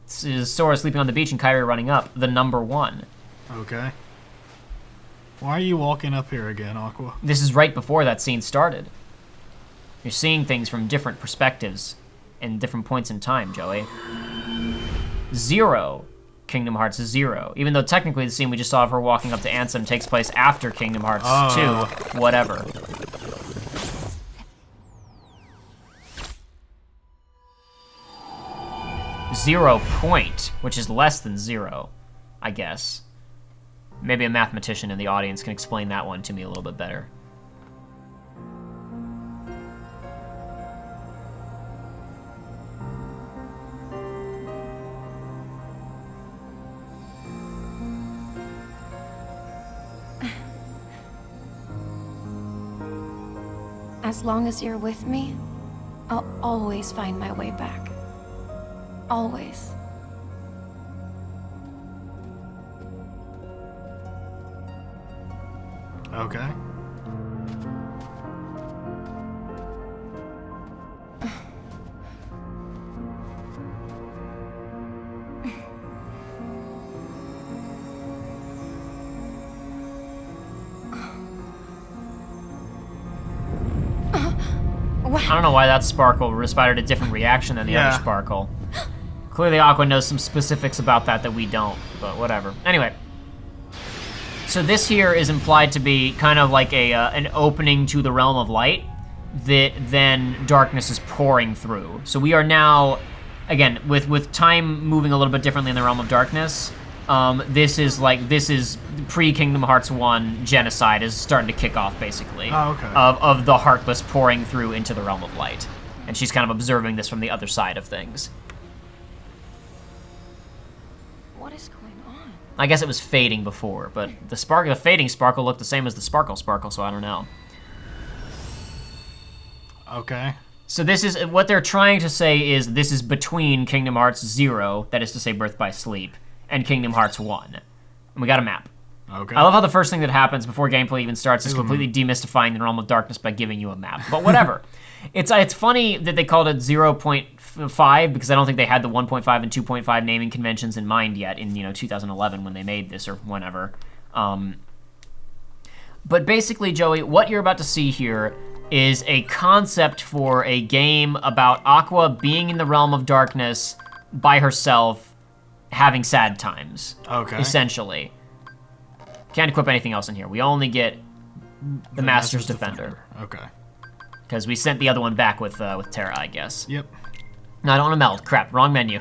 This is Sora sleeping on the beach and Kairi running up. The number 1. Okay. Why are you walking up here again, Aqua? This is right before that scene started. You're seeing things from different perspectives and different points in time, Joey. 0. Kingdom Hearts 0. Even though technically the scene we just saw of her walking up to Ansem takes place after Kingdom Hearts 2. Whatever. Zero point, which is less than 0, I guess. Maybe a mathematician in the audience can explain that one to me a little bit better. As long as you're with me, I'll always find my way back. Always. Okay. I don't know why that sparkle responded a different reaction than the Yeah. other sparkle. Clearly Aqua knows some specifics about that we don't, but whatever. Anyway. So this here is implied to be kind of like an opening to the realm of light that then darkness is pouring through. So we are now, again, with time moving a little bit differently in the realm of darkness, this is pre-Kingdom Hearts 1 genocide is starting to kick off, basically. Oh, okay. Of the Heartless pouring through into the realm of light. And she's kind of observing this from the other side of things. What is going on? I guess it was fading before, but the fading sparkle looked the same as the sparkle, so I don't know. Okay. So this is, what they're trying to say is this is between Kingdom Hearts 0, that is to say Birth by Sleep, and Kingdom Hearts 1. And we got a map. Okay. I love how the first thing that happens before gameplay even starts is completely demystifying the realm of darkness by giving you a map. But whatever. It's funny that they called it 0.5 because I don't think they had the 1.5 and 2.5 naming conventions in mind yet in 2011 when they made this or whenever. But basically, Joey, what you're about to see here is a concept for a game about Aqua being in the realm of darkness by herself, having sad times. Okay. Essentially. Can't equip anything else in here. We only get the Master's Defender. Okay. Because we sent the other one back with Terra, I guess. Yep. No, I don't want to meld. Crap, wrong menu.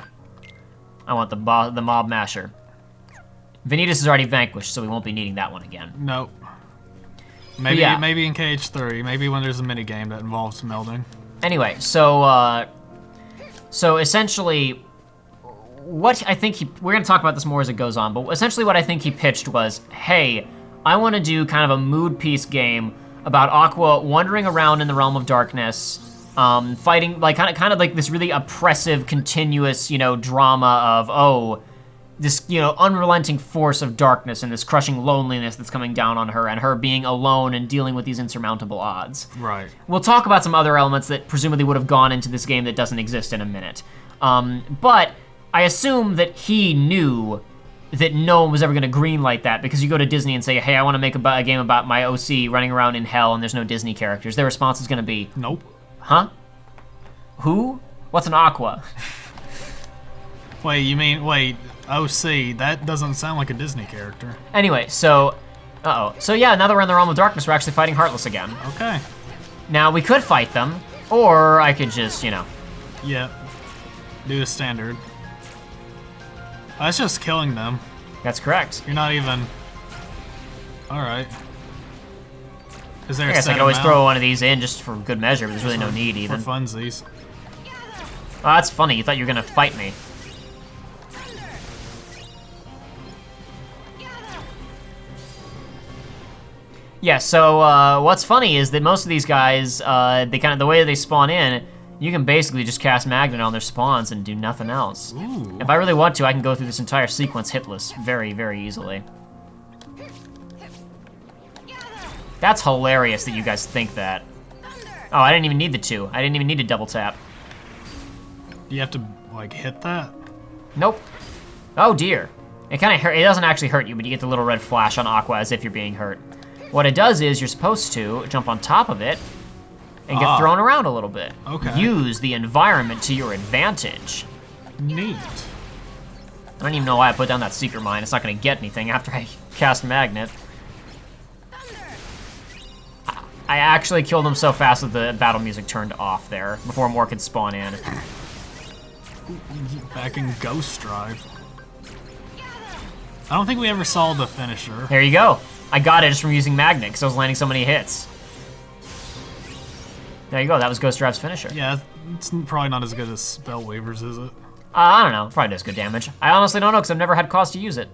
I want the Mob Masher. Vanitas is already vanquished, so we won't be needing that one again. Nope. Maybe yeah. maybe in KH3. Maybe when there's a mini game that involves melding. Anyway, so essentially, what I think we're gonna talk about this more as it goes on, but essentially what I think he pitched was, hey, I want to do kind of a mood piece game about Aqua wandering around in the realm of darkness, fighting like kind of like this really oppressive, continuous, drama of this unrelenting force of darkness and this crushing loneliness that's coming down on her, and her being alone and dealing with these insurmountable odds. Right. We'll talk about some other elements that presumably would have gone into this game that doesn't exist in a minute. But I assume that he knew that no one was ever going to greenlight that, because you go to Disney and say, hey, I want to make a game about my OC running around in hell and there's no Disney characters. Their response is going to be, Nope. huh? Who? What's an Aqua? Wait, OC, that doesn't sound like a Disney character. Anyway, so, So yeah, now that we're in the Realm of Darkness, we're actually fighting Heartless again. Okay. Now, we could fight them, or I could just, you know. Yeah. Do the standard. That's just killing them. That's correct. You're not even... Alright. Is there I a guess I set could always amount? throw one of these in just for good measure, but there's really no need For even. funsies. Oh, that's funny. You thought you were gonna fight me. Yeah, so what's funny is that most of these guys, the way they spawn in, you can basically just cast Magnet on their spawns and do nothing else. Ooh. If I really want to, I can go through this entire sequence hitless very, very easily. That's hilarious that you guys think that. Oh, I didn't even need the 2. I didn't even need to double tap. You have to, like, hit that? Nope. Oh dear. It kind of hurt. It doesn't actually hurt you, but you get the little red flash on Aqua as if you're being hurt. What it does is you're supposed to jump on top of it and get thrown around a little bit. Okay. Use the environment to your advantage. Neat. I don't even know why I put down that secret mine. It's not going to get anything after I cast Magnet. I actually killed him so fast that the battle music turned off there before more could spawn in. Back in Ghost Drive. I don't think we ever saw the finisher. There you go. I got it just from using Magnet because I was landing so many hits. There you go. That was Ghost Drive's finisher. Yeah, it's probably not as good as Spellweaver's, is it? I don't know. Probably does good damage. I honestly don't know because I've never had cause to use it.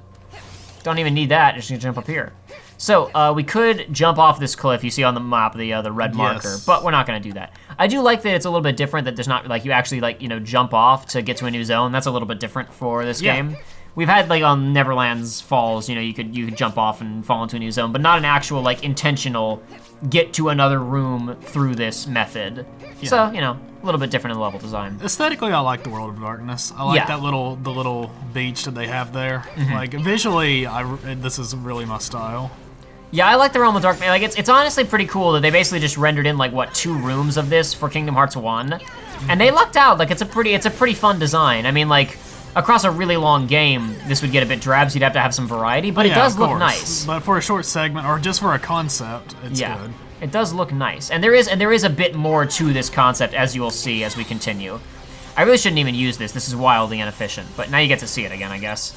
Don't even need that. Just gonna jump up here. So we could jump off this cliff you see on the map, the red marker, Yes. but we're not gonna do that. I do like that it's a little bit different. That there's not like you actually like jump off to get to a new zone. That's a little bit different for this Yeah. game. We've had like on Neverland's Falls, you could jump off and fall into a new zone, but not an actual like intentional get to another room through this method. Yeah. So a little bit different in the level design. Aesthetically, I like the World of Darkness. I like Yeah. the little beach that they have there. Mm-hmm. Like visually, this is really my style. Yeah, I like the Realm of Darkness. Like it's honestly pretty cool that they basically just rendered in like 2 rooms of this for Kingdom Hearts 1, and they lucked out. Like it's a pretty fun design. I mean, like across a really long game, this would get a bit drab, so you'd have to have some variety. But it Yeah, does of look course. nice. But for a short segment or just for a concept, it's Yeah, good. it does look nice, and there is a bit more to this concept as you will see as we continue. I really shouldn't even use this. This is wildly inefficient, but now you get to see it again, I guess.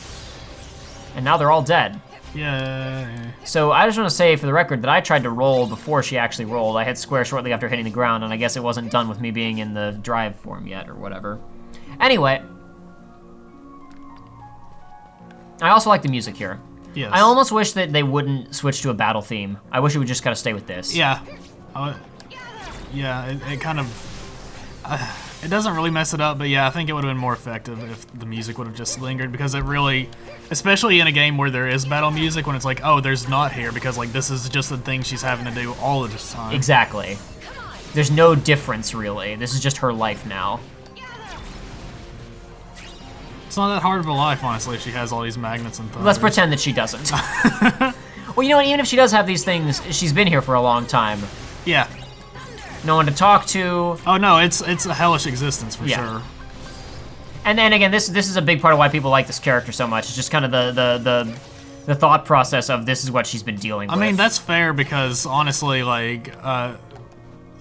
And now they're all dead. Yeah. So I just want to say for the record that I tried to roll before she actually rolled. I hit square shortly after hitting the ground, and I guess it wasn't done with me being in the drive form yet or whatever. Anyway, I also like the music here. Yes. I almost wish that they wouldn't switch to a battle theme. I wish it would just kind of stay with this. Yeah. Yeah. It kind of. It doesn't really mess it up, but yeah, I think it would have been more effective if the music would have just lingered, because it really, especially in a game where there is battle music, when it's like, oh, there's not here, because like this is just the thing she's having to do all of the time. Exactly. There's no difference really. This is just her life now. It's not that hard of a life, honestly, if she has all these magnets and things. Let's pretend that she doesn't. Well, you know what? Even if she does have these things, she's been here for a long time. Yeah. No one to talk to. Oh no, it's a hellish existence for Yeah. sure. And then again, this is a big part of why people like this character so much. It's just kind of the thought process of this is what she's been dealing with. I mean, that's fair because honestly, like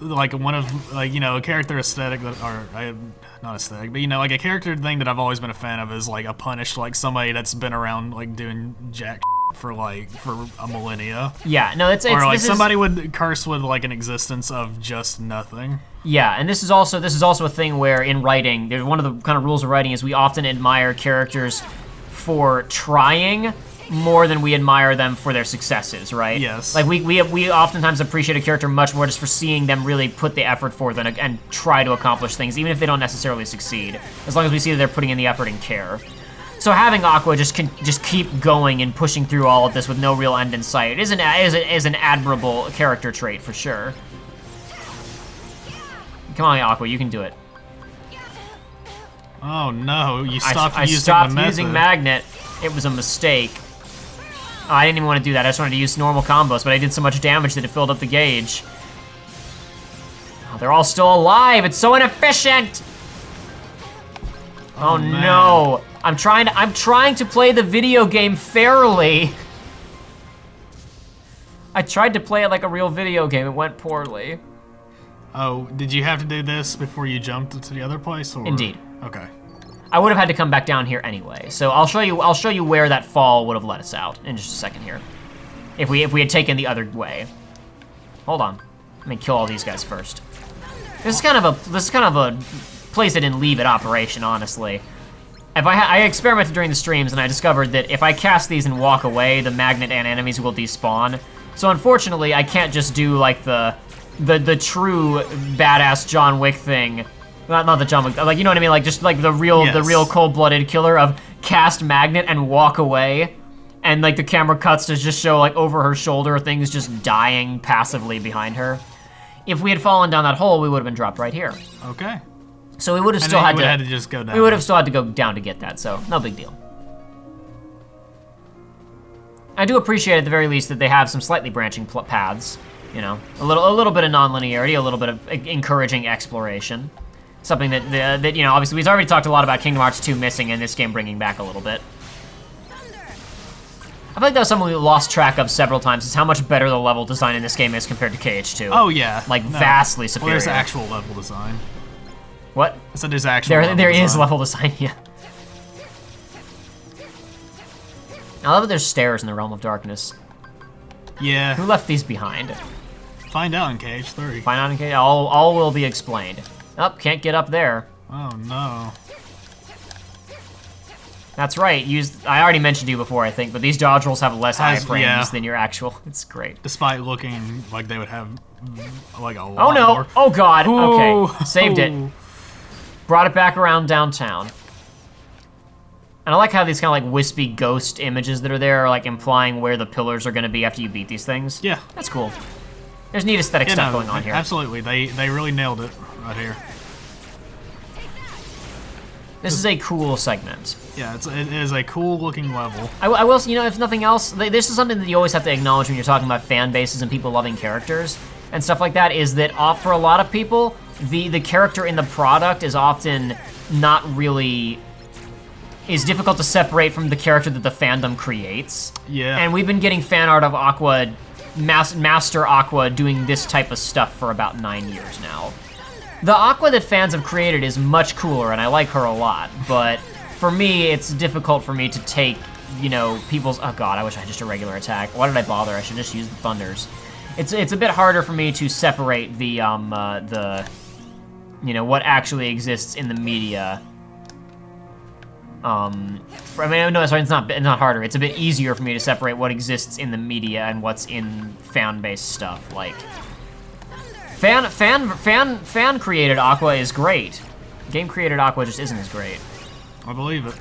one of a character aesthetic that, or not aesthetic, but like a character thing that I've always been a fan of is like a Punished, like somebody that's been around like doing jack for a millennia. Yeah, no, it's Or like this is- somebody would curse with like an existence of just nothing. Yeah, and this is also a thing where in writing, there's one of the kind of rules of writing is we often admire characters for trying more than we admire them for their successes, right? Yes. Like we oftentimes appreciate a character much more just for seeing them really put the effort forth and try to accomplish things, even if they don't necessarily succeed. As long as we see that they're putting in the effort and care. So having Aqua just keep going and pushing through all of this with no real end in sight is an admirable character trait for sure. Come on, Aqua, you can do it. Oh no, you I stopped using magnet. It was a mistake. Oh, I didn't even want to do that. I just wanted to use normal combos, but I did so much damage that it filled up the gauge. Oh, they're all still alive. It's so inefficient. Oh no. I'm trying to play the video game fairly. I tried to play it like a real video game. It went poorly. Oh, did you have to do this before you jumped to the other place? Or? Indeed. Okay. I would have had to come back down here anyway. So I'll show you where that fall would have led us out in just a second here. If we had taken the other way. Hold on. Let me kill all these guys first. This is kind of a place I didn't leave at operation, honestly. If I experimented during the streams and I discovered that if I cast these and walk away, the magnet and enemies will despawn. So unfortunately, I can't just do like the true badass John Wick thing. Not the John Wick, like, you know what I mean? Like, just like the real cold-blooded killer of cast magnet and walk away. And like the camera cuts to just show like over her shoulder things just dying passively behind her. If we had fallen down that hole, we would have been dropped right here. Okay. So we would have still had to just go down. We would have still had to go down to get that, so no big deal. I do appreciate at the very least that they have some slightly branching paths. You know, a little bit of non-linearity, a little bit of encouraging exploration. Something that you know, obviously we've already talked a lot about Kingdom Hearts 2 missing and this game bringing back a little bit. I feel like that was something we lost track of several times, is how much better the level design in this game is compared to KH2. Oh yeah. Like vastly superior. Well, there's actual level design. What? I said there's actual level There design. is level design, yeah. I love that there's stairs in the Realm of Darkness. Yeah. Who left these behind? Find out in KH3. Find out in KH. All will be explained. Oh, can't get up there. Oh no. That's right. I already mentioned to you before, I think, but these dodge rolls have less iframes yeah. than your actual. It's great. Despite looking like they would have like a lot Oh no! more. Oh god! Ooh. Okay, saved it. Brought it back around downtown. And I like how these kind of like wispy ghost images that are there are like implying where the pillars are going to be after you beat these things. Yeah. That's cool. There's neat aesthetic stuff going on here. Absolutely. They really nailed it right here. This is a cool segment. Yeah, it is a cool looking level. I will, you know, if nothing else, this is something that you always have to acknowledge when you're talking about fan bases and people loving characters and stuff like that, is that for a lot of people, the character in the product is often not really, is difficult to separate from the character that the fandom creates. Yeah. And we've been getting fan art of Aqua, Master Aqua doing this type of stuff for about 9 years now. The Aqua that fans have created is much cooler, and I like her a lot, but for me, it's difficult for me to take, you know, people's... Oh god, I wish I had just a regular attack. Why did I bother? I should just use the Thunders. It's a bit harder for me to separate the you know, what actually exists in the media. I mean, no, sorry, it's not harder. It's a bit easier for me to separate what exists in the media and what's in fan-based stuff, like... Fan created Aqua is great. Game created Aqua just isn't as great. I believe it.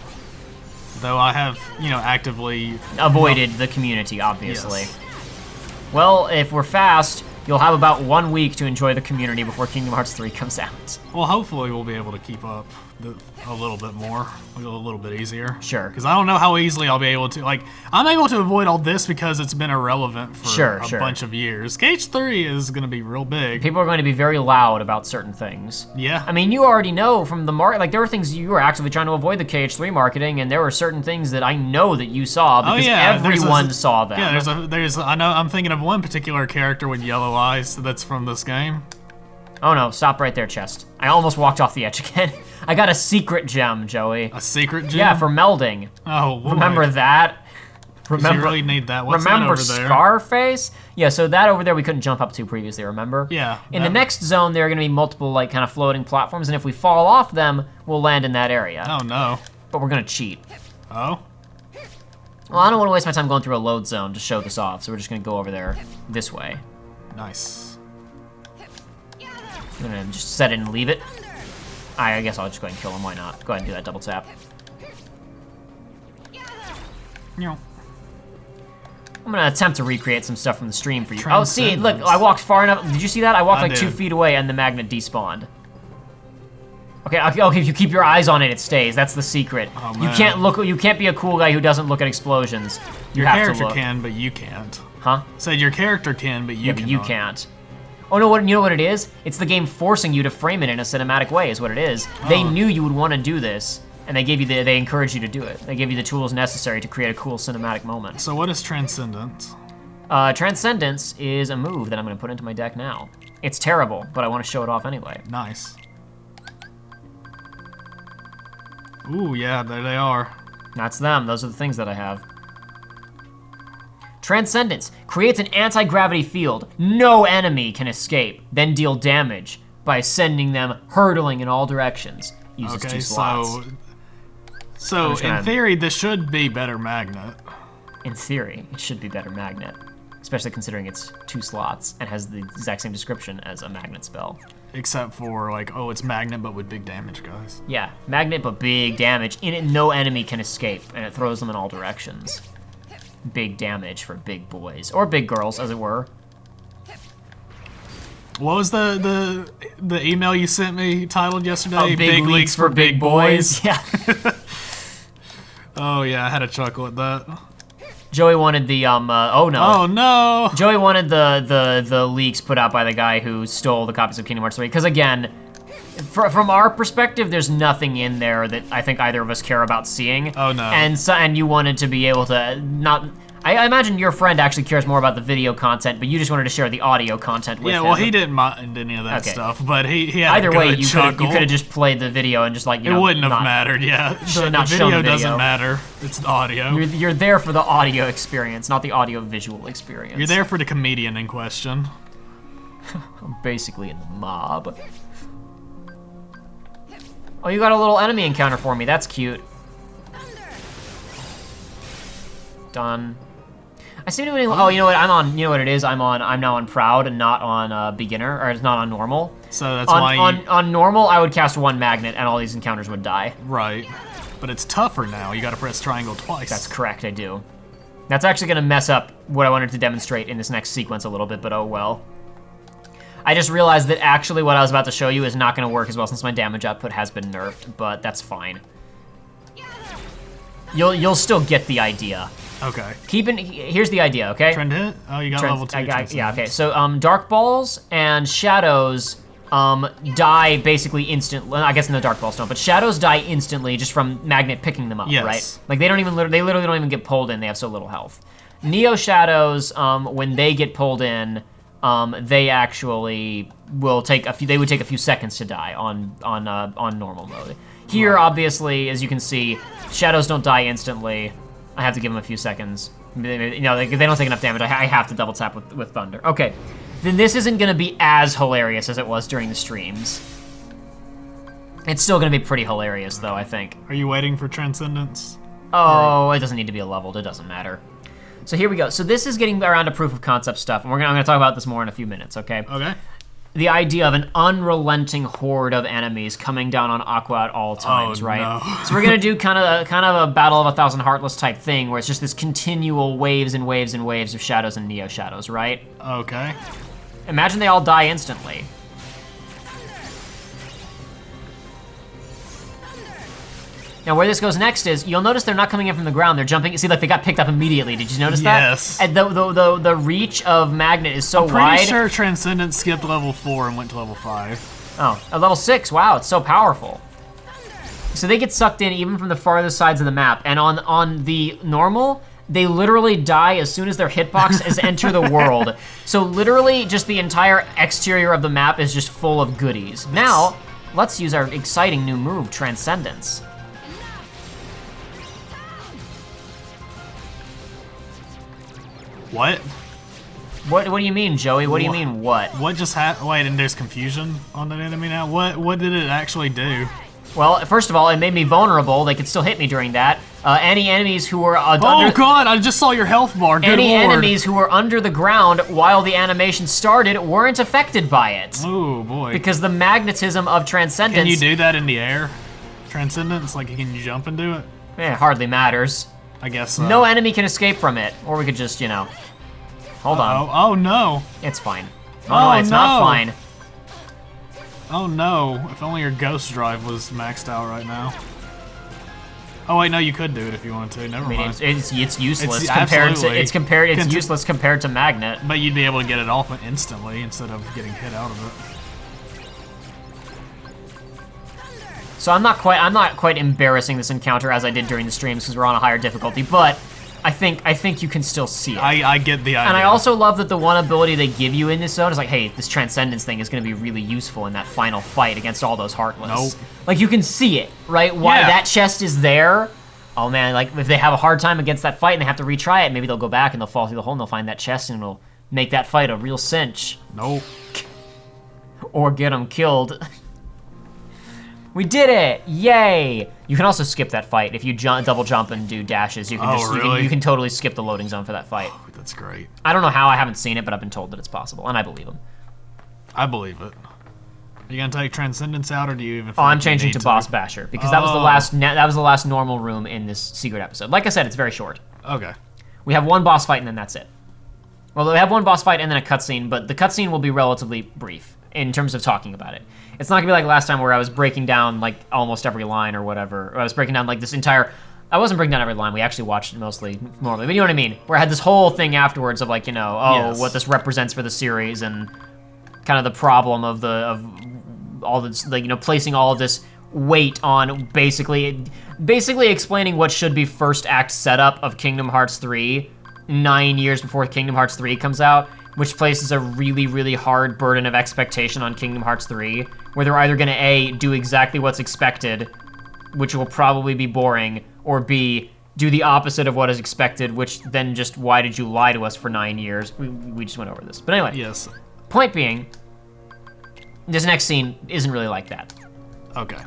Though I have, you know, actively avoided the community, obviously. Yes. Well, if we're fast, you'll have about 1 week to enjoy the community before Kingdom Hearts 3 comes out. Well, hopefully we'll be able to keep up a little bit more, a little bit easier. Sure. Because I don't know how easily I'll be able to, like, I'm able to avoid all this because it's been irrelevant for a bunch of years. KH3 is going to be real big. People are going to be very loud about certain things. Yeah. I mean, you already know from the market, like, there were things you were actively trying to avoid the KH3 marketing, and there were certain things that I know that you saw because everyone saw them. Yeah, I know, I'm thinking of one particular character with yellow eyes that's from this game. Oh no, stop right there, chest. I almost walked off the edge again. I got a secret gem, Joey. A secret gem? Yeah, for melding. Oh, boy. Remember that? Remember, you really need that. What's remember that over there? Scarface? Yeah, so that over there we couldn't jump up to previously, remember? Yeah. In the next zone, there are going to be multiple, like, kind of floating platforms, and if we fall off them, we'll land in that area. Oh, no. But we're going to cheat. Oh? Well, I don't want to waste my time going through a load zone to show this off, so we're just going to go over there this way. Nice. I'm going to just set it and leave it. I guess I'll just go ahead and kill him. Why not? Go ahead and do that double tap. Yeah. I'm going to attempt to recreate some stuff from the stream for you. Oh, Transcendence. see, look, I walked far enough. Did you see that? I walked I like 2 did. feet away and the magnet despawned. Okay, if you keep your eyes on it, it stays. That's the secret. Oh, you man. can't look. You can't be a cool guy who doesn't look at explosions. You Your have to character look. can, but you can't. Huh? Said your character can, but you Yeah, but you cannot. can't. Oh no! You know what it is? It's the game forcing you to frame it in a cinematic way. Is what it is. They knew you would want to do this, and they gave you they encouraged you to do it. They gave you the tools necessary to create a cool cinematic moment. So what is Transcendence? Transcendence is a move that I'm going to put into my deck now. It's terrible, but I want to show it off anyway. Nice. Ooh, yeah, there they are. That's them. Those are the things that I have. Transcendence creates an anti-gravity field. No enemy can escape, then deal damage by sending them hurtling in all directions. Uses 2 slots. So just gonna- in theory, this should be better Magnet. In theory, it should be better Magnet, especially considering it's 2 slots and has the exact same description as a Magnet spell. Except for, like, oh, it's Magnet, but with big damage, guys. Yeah, Magnet, but big damage. In it, no enemy can escape, and it throws them in all directions. Big damage for big boys, or big girls, as it were. What was the email you sent me titled yesterday? Big leagues for big boys. Yeah. Oh, yeah, I had a chuckle at that. Joey wanted the, oh no. Oh, no! Joey wanted the leaks put out by the guy who stole the copies of Kingdom Hearts 3, because again, from our perspective, there's nothing in there that I think either of us care about seeing. Oh, no. And you wanted to be able to not... I imagine your friend actually cares more about the video content, but you just wanted to share the audio content with him. Yeah, well, he didn't mind any of that Okay. stuff, but he had Either a good way, you chuckle. could have just played the video and just like, you It know, wouldn't have not- mattered, yeah. The not shown video the video. doesn't matter. It's the audio. You're there for the audio experience, not the audio visual experience. You're there for the comedian in question. I'm basically in the mob. Oh, you got a little enemy encounter for me. That's cute. Done. I seem to be. Oh, you know what? I'm on. You know what it is? I'm now on proud and not on beginner, or it's not on normal. So that's why on normal, I would cast 1 magnet and all these encounters would die. Right. But it's tougher now. You gotta press triangle twice. That's correct. I do. That's actually gonna mess up what I wanted to demonstrate in this next sequence a little bit, but oh well. I just realized that actually what I was about to show you is not gonna work as well since my damage output has been nerfed, but that's fine. You'll still get the idea. Okay. Here's the idea, okay? Trend hit? Oh, you got level 2. Yeah, okay. So dark balls and shadows die basically instantly. I guess in the dark balls don't, but shadows die instantly just from magnet picking them up, Yes. right? Like they literally don't even get pulled in. They have so little health. Neo shadows, when they get pulled in, they actually will take a few. They would take a few seconds to die on normal mode. Here, obviously, as you can see, shadows don't die instantly. I have to give them a few seconds. You know, they don't take enough damage. I have to double tap with thunder. Okay, then this isn't gonna be as hilarious as it was during the streams. It's still gonna be pretty hilarious, though, I think. Are you waiting for Transcendence? Oh, it doesn't need to be a leveled. It doesn't matter. So here we go. So this is getting around to proof of concept stuff, and I'm gonna talk about this more in a few minutes. Okay. Okay. The idea of an unrelenting horde of enemies coming down on Aqua at all times, right? No. So we're gonna do kind of a Battle of a Thousand Heartless type thing, where it's just this continual waves and waves and waves of shadows and Neo shadows, right? Okay. Imagine they all die instantly. Now where this goes next is, you'll notice they're not coming in from the ground, they're jumping. See, like they got picked up immediately. Did you notice that? Yes. And the reach of Magnet is so wide. Pretty sure Transcendence skipped level 4 and went to level 5. Oh, at level 6, wow, it's so powerful. So they get sucked in even from the farthest sides of the map, and on the normal, they literally die as soon as their hitbox is enter the world. So literally, just the entire exterior of the map is just full of goodies. Now, let's use our exciting new move, Transcendence. What? What do you mean, Joey? What do you mean, what? What just happened? Wait, and there's confusion on that enemy now? What did it actually do? Well, first of all, it made me vulnerable. They could still hit me during that. Any enemies who were Oh god, I just saw your health bar. Good Any lord. enemies who were under the ground while the animation started weren't affected by it. Oh boy. Because the magnetism of Transcendence... Can you do that in the air? Transcendence? Like, can you jump and do it? It hardly matters. I guess so. No enemy can escape from it. Or we could just, you know... Hold on. Oh no. It's fine. Oh no, it's not fine. Oh no, if only your ghost drive was maxed out right now. Oh wait, no, you could do it if you wanted to. Never I mean, mind. it's useless It's compared to absolutely- it's useless compared to Magnet. But you'd be able to get it off instantly instead of getting hit out of it. So I'm not quite embarrassing this encounter as I did during the streams because we're on a higher difficulty, but I think you can still see it. I get the idea. And I also love that the one ability they give you in this zone is like, hey, this transcendence thing is going to be really useful in that final fight against all those Heartless. Nope. Like, you can see it, right? Why Yeah. that chest is there. Oh, man, like, if they have a hard time against that fight and they have to retry it, maybe they'll go back and they'll fall through the hole and they'll find that chest and it'll make that fight a real cinch. Nope. Or get them killed. We did it! Yay! You can also skip that fight if you double jump and do dashes. You can Really? you can totally skip the loading zone for that fight. That's great. I don't know how, I haven't seen it, but I've been told that it's possible, and I believe him. I believe it. Are you gonna take Transcendence out, or do you even? Oh, I'm changing to Boss Basher because that was the last normal room in this secret episode. Like I said, it's very short. Okay. We have one boss fight and then that's it. Well, we have one boss fight and then a cutscene, but the cutscene will be relatively brief in terms of talking about it. It's not gonna be like last time where I was breaking down like almost every line or whatever. Or I was breaking down like this entire. I wasn't breaking down every line. We actually watched it mostly normally, but you know what I mean. Where I had this whole thing afterwards of like, you know, Yes. what this represents for the series and kind of the problem of all this, like, you know, placing all of this weight on basically explaining what should be first act setup of Kingdom Hearts 3 9 years before Kingdom Hearts 3 comes out, which places a really, really hard burden of expectation on Kingdom Hearts 3, where they're either gonna A, do exactly what's expected, which will probably be boring, or B, do the opposite of what is expected, which then just, why did you lie to us for 9 years? We just went over this. But anyway, Yes. point being, this next scene isn't really like that. Okay.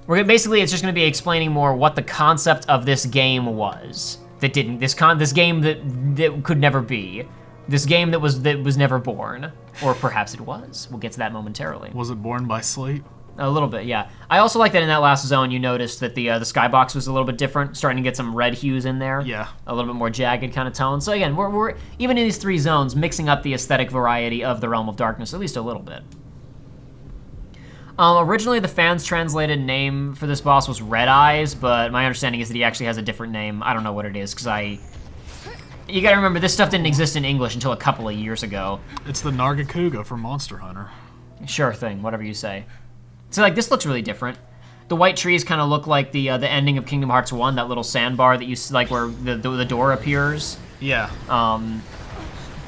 Basically, it's just going to be explaining more what the concept of this game was. This game that could never be. This game that was never born. Or perhaps it was. We'll get to that momentarily. Was it born by sleep? A little bit, yeah. I also like that in that last zone you noticed that the skybox was a little bit different, starting to get some red hues in there. Yeah. A little bit more jagged kind of tone. So again, we're even in these three zones mixing up the aesthetic variety of the Realm of Darkness at least a little bit. Originally, the fans' translated name for this boss was Red Eyes, but my understanding is that he actually has a different name. I don't know what it is, because you gotta remember, this stuff didn't exist in English until a couple of years ago. It's the Nargacuga from Monster Hunter. Sure thing, whatever you say. So, like, this looks really different. The white trees kind of look like the ending of Kingdom Hearts 1, that little sandbar that you see, like, where the door appears. Yeah. Kind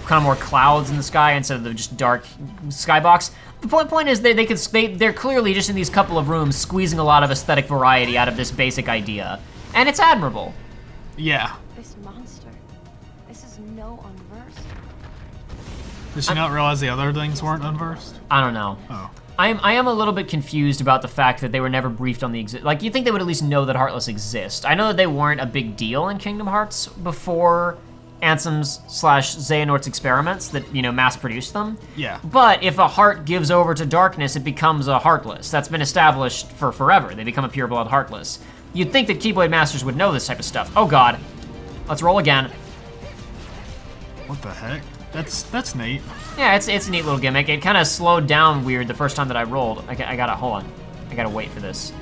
of more clouds in the sky instead of the just dark skybox. The point is they're clearly just in these couple of rooms squeezing a lot of aesthetic variety out of this basic idea, and it's admirable. Yeah. This monster. This is no unversed. Did she not realize the other things weren't unversed? I don't know. Oh. I am a little bit confused about the fact that they were never briefed on the like, you'd think they would at least know that Heartless exist. I know that they weren't a big deal in Kingdom Hearts before Ansem's / Xehanort's experiments that, you know, mass-produced them. Yeah. But if a heart gives over to darkness, it becomes a Heartless. That's been established for forever. They become a pure-blood Heartless. You'd think that Keyblade Masters would know this type of stuff. Oh god. Let's roll again. What the heck? That's neat. Yeah, it's a neat little gimmick. It kind of slowed down weird the first time that I rolled. I gotta, hold on. I gotta wait for this.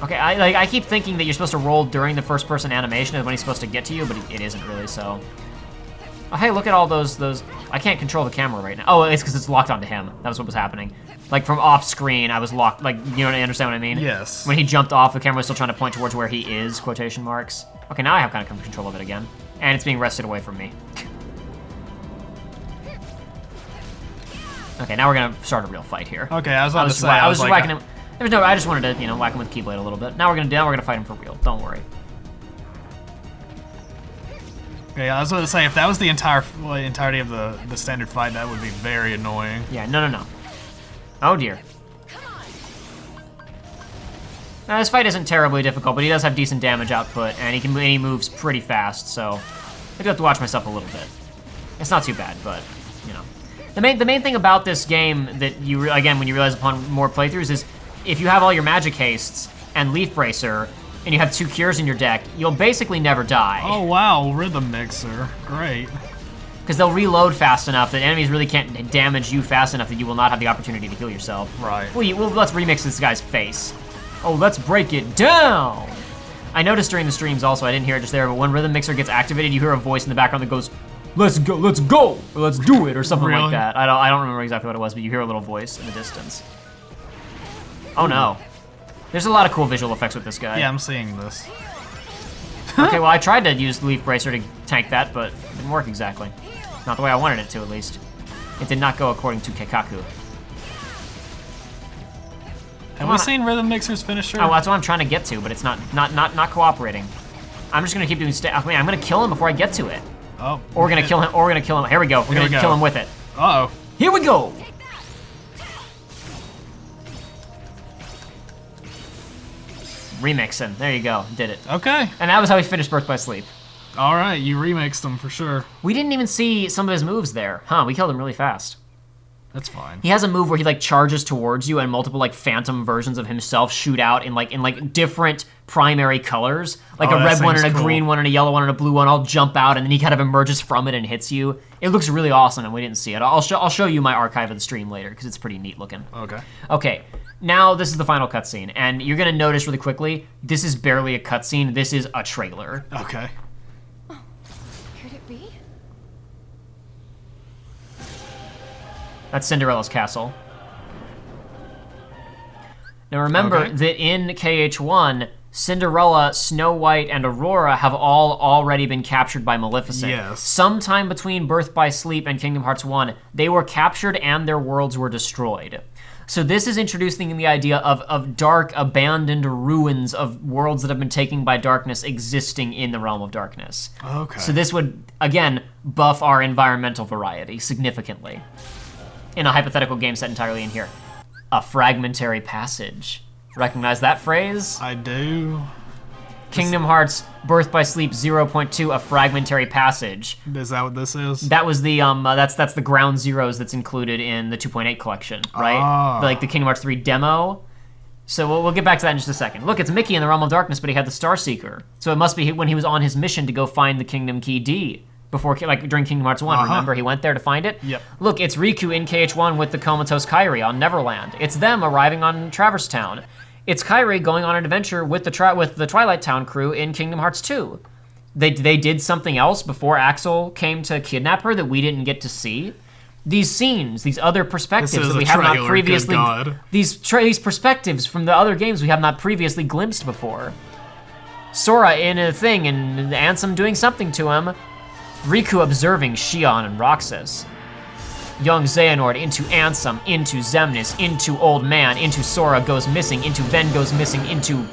Okay, I keep thinking that you're supposed to roll during the first person animation is when he's supposed to get to you, but it isn't really, so. Oh, hey, look at all those, I can't control the camera right now. Oh, it's because it's locked onto him. That was what was happening. Like, from off screen, I was locked, like, you know, understand what I mean? Yes. When he jumped off, the camera was still trying to point towards where he is, quotation marks. Okay, now I have kind of control of it again. And it's being wrested away from me. Okay, now we're gonna start a real fight here. Okay, I was about to say. I was just like, whacking him. There was no. I just wanted to, you know, whack him with Keyblade a little bit. Now we're gonna fight him for real. Don't worry. Okay, I was about to say, if that was the entirety of the standard fight, that would be very annoying. Yeah, no. Oh dear. Now this fight isn't terribly difficult, but he does have decent damage output, and he moves pretty fast. So I do have to watch myself a little bit. It's not too bad, but you know. The main thing about this game that you, again, when you realize upon more playthroughs is if you have all your magic hastes and Leaf Bracer, and you have 2 cures in your deck, you'll basically never die. Oh wow, Rhythm Mixer, great. because they'll reload fast enough that enemies really can't damage you fast enough that you will not have the opportunity to heal yourself. Right. Well, let's remix this guy's face. Oh, let's break it down. I noticed during the streams also, I didn't hear it just there, but when Rhythm Mixer gets activated, you hear a voice in the background that goes, let's go, or let's do it, or something like Really? that. I don't remember exactly what it was, but you hear a little voice in the distance. Oh no. There's a lot of cool visual effects with this guy. Yeah, I'm seeing this. Okay, well, I tried to use Leaf Bracer to tank that, but it didn't work exactly. Not the way I wanted it to, at least. It did not go according to Keikaku. Have we seen Rhythm Mixer's finisher? Oh, that's what I'm trying to get to, but it's not cooperating. I'm just gonna keep doing I mean, I'm gonna kill him before I get to it. Oh. Or we're gonna kill him, or we're gonna kill him. Here we go. We're gonna kill him with it. Uh-oh. Here we go! Remixing. There you go. Did it. Okay. And that was how he finished Birth by Sleep. All right, you remixed them for sure. We didn't even see some of his moves there. Huh, we killed him really fast. That's fine. He has a move where he like charges towards you and multiple like phantom versions of himself shoot out in like different primary colors. Like Oh, a that red one and a seems cool. green one and a yellow one and a blue one all jump out and then he kind of emerges from it and hits you. It looks really awesome and we didn't see it. I'll show you my archive of the stream later because it's pretty neat looking. Okay. Okay, now this is the final cutscene and you're gonna notice really quickly, this is barely a cutscene, this is a trailer. Okay. Could it be? That's Cinderella's castle. Now remember Okay. that in KH1, Cinderella, Snow White, and Aurora have all already been captured by Maleficent. Yes. Sometime between Birth by Sleep and Kingdom Hearts 1, they were captured and their worlds were destroyed. So this is introducing the idea of dark, abandoned ruins of worlds that have been taken by darkness existing in the realm of darkness. Okay. So this would, again, buff our environmental variety significantly. In a hypothetical game set entirely in here. A fragmentary passage. Recognize that phrase? I do. Kingdom Hearts Birth by Sleep 0.2, a fragmentary passage. Is that what this is? That was the that's the ground zeros that's included in the 2.8 collection, right? Ah. Like the Kingdom Hearts 3 demo. So we'll get back to that in just a second. Look, it's Mickey in the Realm of Darkness, but he had the Star Seeker. So it must be when he was on his mission to go find the Kingdom Key D. Before, like during Kingdom Hearts 1, remember? He went there to find it? Yep. Look, it's Riku in KH1 with the comatose Kairi on Neverland. It's them arriving on Traverse Town. It's Kairi going on an adventure with the Twilight Town crew in Kingdom Hearts 2. They did something else before Axel came to kidnap her that we didn't get to see. These scenes, these other perspectives This is that we a have not trailer, previously, good God. these perspectives from the other games we have not previously glimpsed before. Sora in a thing and Ansem doing something to him. Riku observing Shion and Roxas. Young Xehanort into Ansem, into Xemnas, into Old Man, into Sora goes missing, into Ven goes missing, into...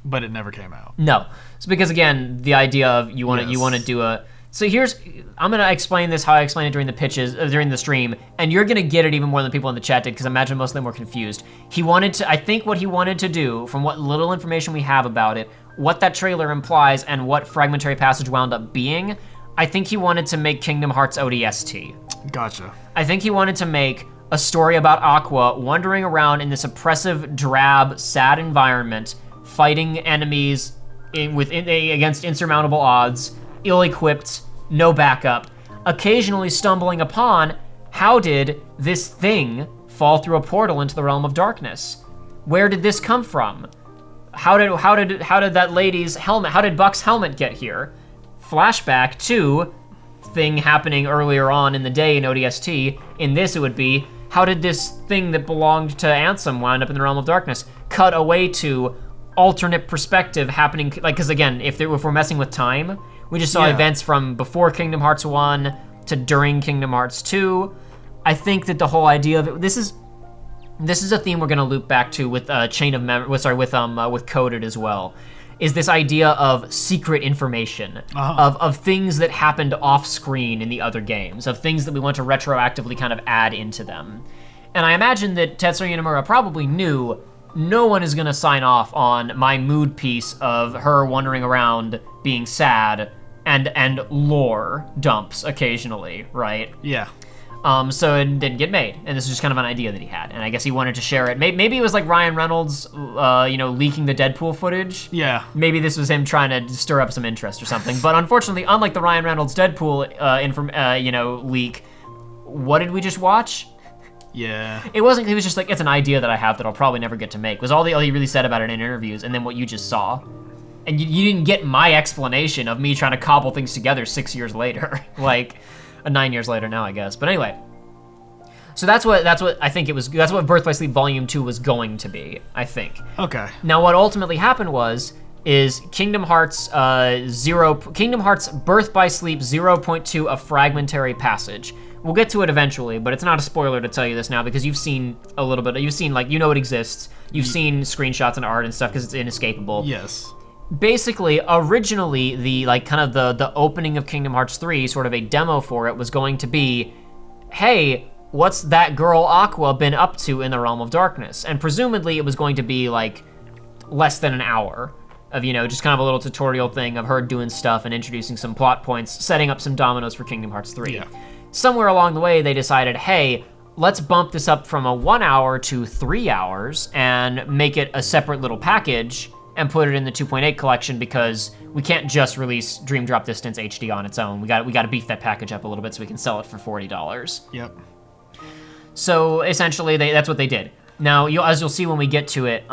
But it never came out. No. It's because, again, the idea of you want Yes. to do a... So I'm going to explain this how I explained it during the pitches, during the stream, and you're going to get it even more than people in the chat did, because I imagine most of them were confused. I think what he wanted to do, from what little information we have about it, what that trailer implies, and what Fragmentary Passage wound up being, I think he wanted to make Kingdom Hearts ODST. Gotcha. I think he wanted to make a story about Aqua wandering around in this oppressive, drab, sad environment, fighting enemies against insurmountable odds, ill-equipped, no backup, occasionally stumbling upon how did this thing fall through a portal into the realm of darkness? Where did this come from? How did that lady's helmet, how did Buck's helmet get here? Flashback to thing happening earlier on in the day in ODST. In this it would be, how did this thing that belonged to Ansem wind up in the realm of darkness? Cut away to alternate perspective happening, like, because again, if we're messing with time, we just saw events from before Kingdom Hearts 1 to during Kingdom Hearts 2. I think that the whole idea of it, this is a theme we're going to loop back to with Chain of Memory, with Coded as well, is this idea of secret information, of things that happened off screen in the other games, of things that we want to retroactively kind of add into them. And I imagine that Tetsuya Nomura probably knew no one is going to sign off on my mood piece of her wandering around being sad and lore dumps occasionally, right? Yeah. So it didn't get made, and this is just kind of an idea that he had, and I guess he wanted to share it. Maybe it was like Ryan Reynolds, leaking the Deadpool footage. Yeah. Maybe this was him trying to stir up some interest or something. But unfortunately, unlike the Ryan Reynolds Deadpool leak, what did we just watch? Yeah. It wasn't. It was just like, it's an idea that I have that I'll probably never get to make. Was all he really said about it in interviews, and then what you just saw. And you didn't get my explanation of me trying to cobble things together 6 years later. 9 years later now, I guess. But anyway. So that's what I think it was. That's what Birth by Sleep Volume 2 was going to be, I think. Okay. Now what ultimately happened is Kingdom Hearts Kingdom Hearts Birth by Sleep 0.2 A Fragmentary Passage. We'll get to it eventually, but it's not a spoiler to tell you this now because you've seen a little bit. You've seen, it exists. You've seen screenshots and art and stuff because it's inescapable. Yes. Basically, originally, the opening of Kingdom Hearts 3, sort of a demo for it, was going to be, hey, what's that girl Aqua been up to in the Realm of Darkness? And presumably it was going to be, less than an hour of, just kind of a little tutorial thing of her doing stuff and introducing some plot points, setting up some dominoes for Kingdom Hearts 3. Yeah. Somewhere along the way, they decided, hey, let's bump this up from a 1 hour to 3 hours and make it a separate little package and put it in the 2.8 collection because we can't just release Dream Drop Distance HD on its own. We got to beef that package up a little bit so we can sell it for $40. Yep. So essentially, that's what they did. Now, as you'll see when we get to it,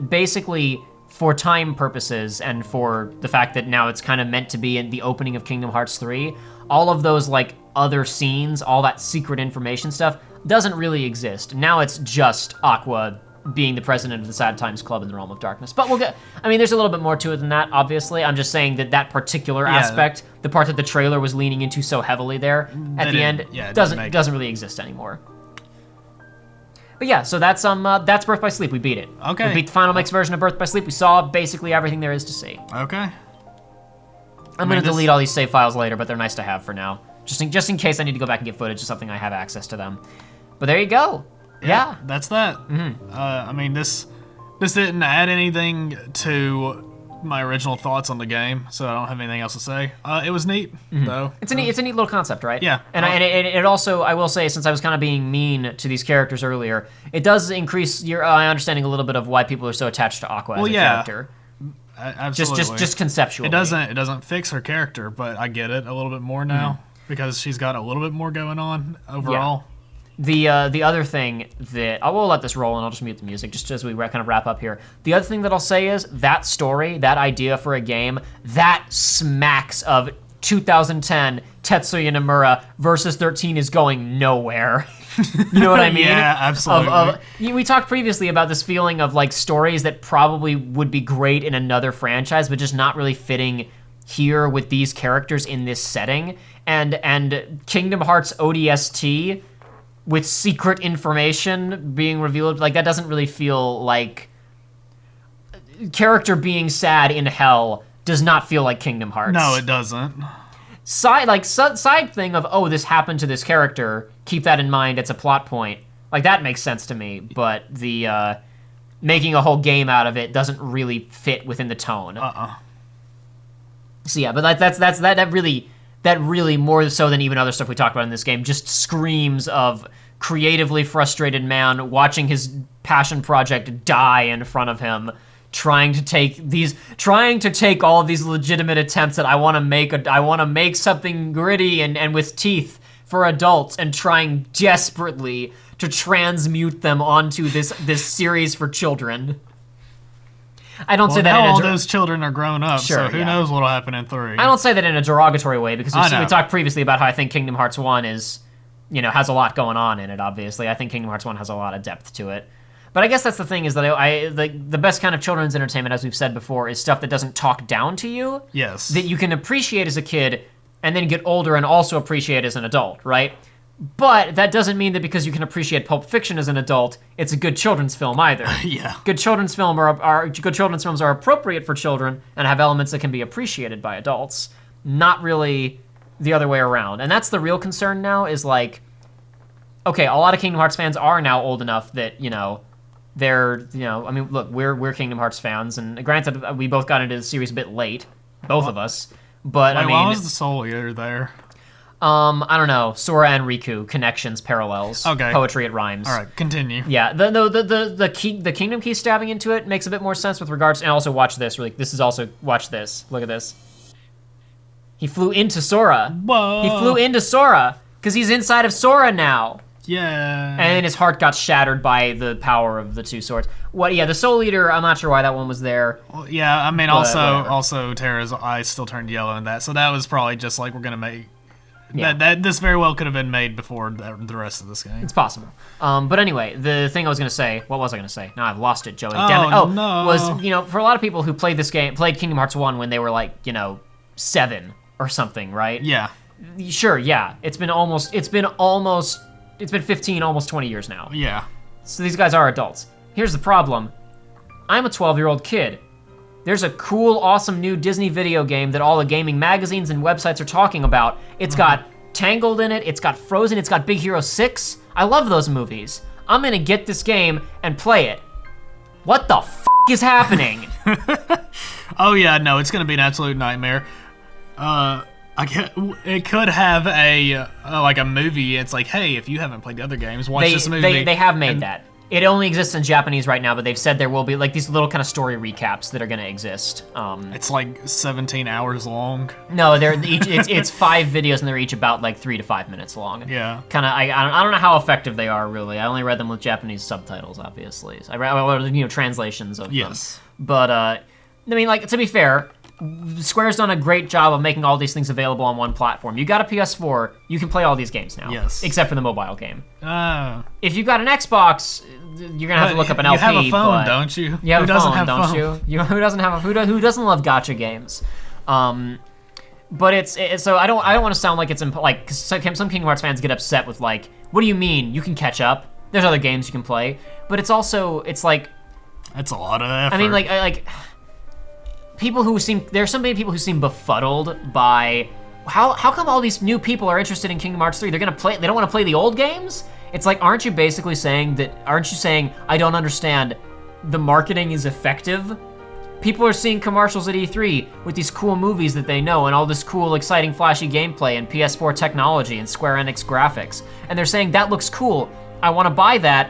basically for time purposes and for the fact that now it's kind of meant to be in the opening of Kingdom Hearts 3, all of those other scenes, all that secret information stuff doesn't really exist. Now it's just Aqua being the president of the Sad Times Club in the Realm of Darkness. But there's a little bit more to it than that, obviously. I'm just saying that particular aspect, the part that the trailer was leaning into so heavily there at the end, doesn't really exist anymore. But yeah, so that's Birth by Sleep. We beat it. Okay. We beat the Final Mix version of Birth by Sleep. We saw basically everything there is to see. Okay. I'm going to delete all these save files later, but they're nice to have for now. Just in case I need to go back and get footage of something I have access to them. But there you go. Yeah. That's that. Mm-hmm. This didn't add anything to my original thoughts on the game, so I don't have anything else to say. It was neat, though. It's a neat little concept, right? Yeah. And it also, I will say, since I was kind of being mean to these characters earlier, it does increase your understanding a little bit of why people are so attached to Aqua as a character. Absolutely. Just conceptually. It doesn't fix her character, but I get it a little bit more now because she's got a little bit more going on overall. Yeah. The other thing that I will let this roll and I'll just mute the music just as we kind of wrap up here. The other thing that I'll say is that story, that idea for a game, that smacks of 2010 Tetsuya Nomura versus 13 is going nowhere. You know what I mean? Yeah, absolutely. We talked previously about this feeling of stories that probably would be great in another franchise, but just not really fitting here with these characters in this setting. And Kingdom Hearts ODST with secret information being revealed, that doesn't really feel like character being sad in hell does not feel like Kingdom Hearts. No, it doesn't. Side thing of, this happened to this character, keep that in mind, it's a plot point. That makes sense to me, but the making a whole game out of it doesn't really fit within the tone. So yeah, but that really more so than even other stuff we talked about in this game just screams of creatively frustrated man watching his passion project die in front of him, trying to take all of these legitimate attempts that I want to make something gritty and with teeth for adults and trying desperately to transmute them onto this series for children. I don't say that now in all those children are grown up, so who knows what'll happen in 3. I don't say that in a derogatory way because we talked previously about how I think Kingdom Hearts 1 is, has a lot going on in it, obviously. I think Kingdom Hearts 1 has a lot of depth to it. But I guess that's the thing is that the best kind of children's entertainment, as we've said before, is stuff that doesn't talk down to you. Yes. That you can appreciate as a kid and then get older and also appreciate as an adult, right? But that doesn't mean that because you can appreciate Pulp Fiction as an adult, it's a good children's film either. Yeah. Good children's films are appropriate for children and have elements that can be appreciated by adults. Not really the other way around. And that's the real concern now is okay, a lot of Kingdom Hearts fans are now old enough that, they're, look, we're Kingdom Hearts fans, and granted, we both got into the series a bit late, both of us. But why was the Soul Eater there? I don't know, Sora and Riku, connections, parallels. Okay. Poetry, it rhymes. All right, continue. Yeah, the kingdom key stabbing into it makes a bit more sense with regards, and also watch this, really. This is also, watch this, look at this. He flew into Sora. Whoa. He flew into Sora, because he's inside of Sora now. Yeah. And then his heart got shattered by the power of the two swords. What? Yeah, the Soul Eater, I'm not sure why that one was there. Well, yeah, I mean, But, whatever. also Terra's eyes still turned yellow in that, so that was probably just like, we're gonna make... Yeah. That this very well could have been made before the rest of this game. It's possible. But anyway, the thing I was going to say, what was I going to say? Now I've lost it, Joey. Oh, Damn it. Oh, no. was, you know, for a lot of people who played this game, played Kingdom Hearts 1 when they were like, you know, 7 or something, right? Yeah. Sure, yeah. It's been 15, almost 20 years now. Yeah. So these guys are adults. Here's the problem. I'm a 12-year-old kid. There's a cool, awesome new Disney video game that all the gaming magazines and websites are talking about. It's got Tangled in it, it's got Frozen, it's got Big Hero 6. I love those movies. I'm gonna get this game and play it. What the f*** is happening? Oh yeah, no, it's gonna be an absolute nightmare. It could have a like a movie. It's like, hey, if you haven't played the other games, watch this movie. They have made that. It only exists in Japanese right now, but they've said there will be like these little kind of story recaps that are gonna exist. It's like 17 hours long. No, they're each it's 5 videos and they're each about like 3 to 5 minutes long. Yeah. Kind of I don't know how effective they are really. I only read them with Japanese subtitles, obviously. I read translations of Yes. them. But I mean, like, to be fair, Square's done a great job of making all these things available on one platform. You got a PS4, you can play all these games now. Yes. Except for the mobile game. Oh. If you got an Xbox, you're gonna have to look up an LP. You have a phone, but don't you? You have Who a doesn't phone, have don't phone? you? Who doesn't have who doesn't love gacha games? But it's so I don't want to sound like it's like 'cause some Kingdom Hearts fans get upset with like, what do you mean you can catch up? There's other games you can play, but it's like That's a lot of effort. I mean like people who there's so many people who seem befuddled by how come all these new people are interested in Kingdom Hearts 3? They don't want to play the old games? It's like, aren't you saying I don't understand the marketing is effective? People are seeing commercials at E3 with these cool movies that they know and all this cool, exciting, flashy gameplay and PS4 technology and Square Enix graphics. And they're saying, that looks cool. I want to buy that.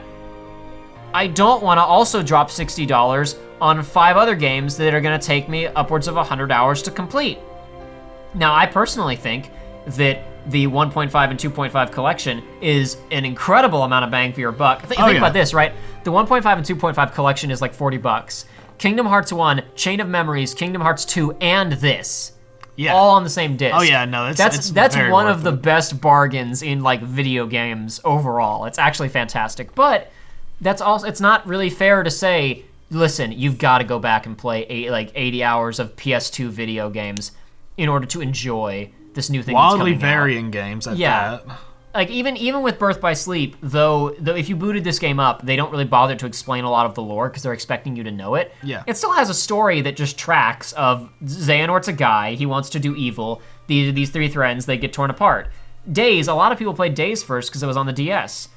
I don't want to also drop $60 on 5 other games that are going to take me upwards of 100 hours to complete. Now, I personally think that the 1.5 and 2.5 collection is an incredible amount of bang for your buck. Think about this, right? The 1.5 and 2.5 collection is like $40. Kingdom Hearts 1, Chain of Memories, Kingdom Hearts 2, and this. Yeah. All on the same disc. Oh yeah, no, that's very one worth of the it. best bargains in like video games overall. It's actually fantastic. But it's not really fair to say, listen, you've got to go back and play 80 hours of PS2 video games in order to enjoy this new thing that's Wildly coming out. varying games at that. Like even with Birth by Sleep, though if you booted this game up, they don't really bother to explain a lot of the lore because they're expecting you to know it. Yeah. It still has a story that just tracks of Xehanort's a guy, he wants to do evil. These 3 friends, they get torn apart. Days, a lot of people played Days first because it was on the DS.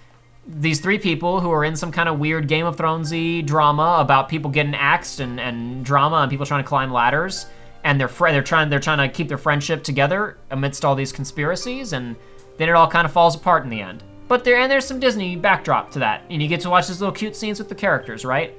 These 3 people who are in some kind of weird Game of Thrones-y drama about people getting axed and drama and people trying to climb ladders, and they're trying to keep their friendship together amidst all these conspiracies, and then it all kind of falls apart in the end. But there's some Disney backdrop to that, and you get to watch these little cute scenes with the characters, right?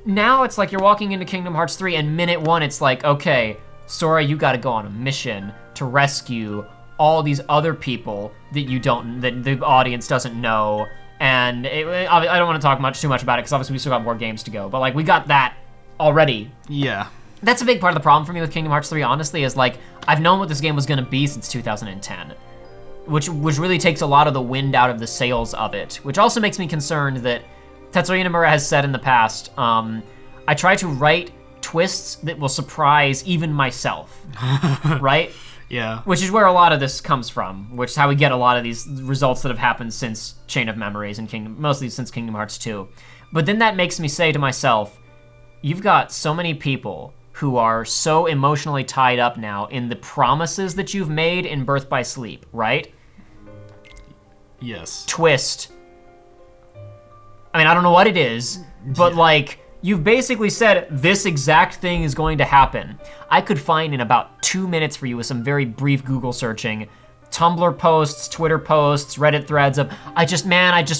Now it's like you're walking into Kingdom Hearts 3, and minute 1 it's like, okay, Sora, you gotta go on a mission to rescue all these other people that the audience doesn't know. And I don't want to talk too much about it because obviously we still got more games to go. But like we got that already. Yeah. That's a big part of the problem for me with Kingdom Hearts 3, honestly, is like I've known what this game was going to be since 2010, which really takes a lot of the wind out of the sails of it, which also makes me concerned that Tetsuya Nomura has said in the past, I try to write twists that will surprise even myself, right? Yeah. Which is where a lot of this comes from, which is how we get a lot of these results that have happened since Chain of Memories and mostly since Kingdom Hearts 2. But then that makes me say to myself, you've got so many people who are so emotionally tied up now in the promises that you've made in Birth by Sleep, right? Yes. Twist. I mean, I don't know what it is, but like, you've basically said this exact thing is going to happen. I could find in about 2 minutes for you with some very brief Google searching Tumblr posts, Twitter posts, Reddit threads of, I just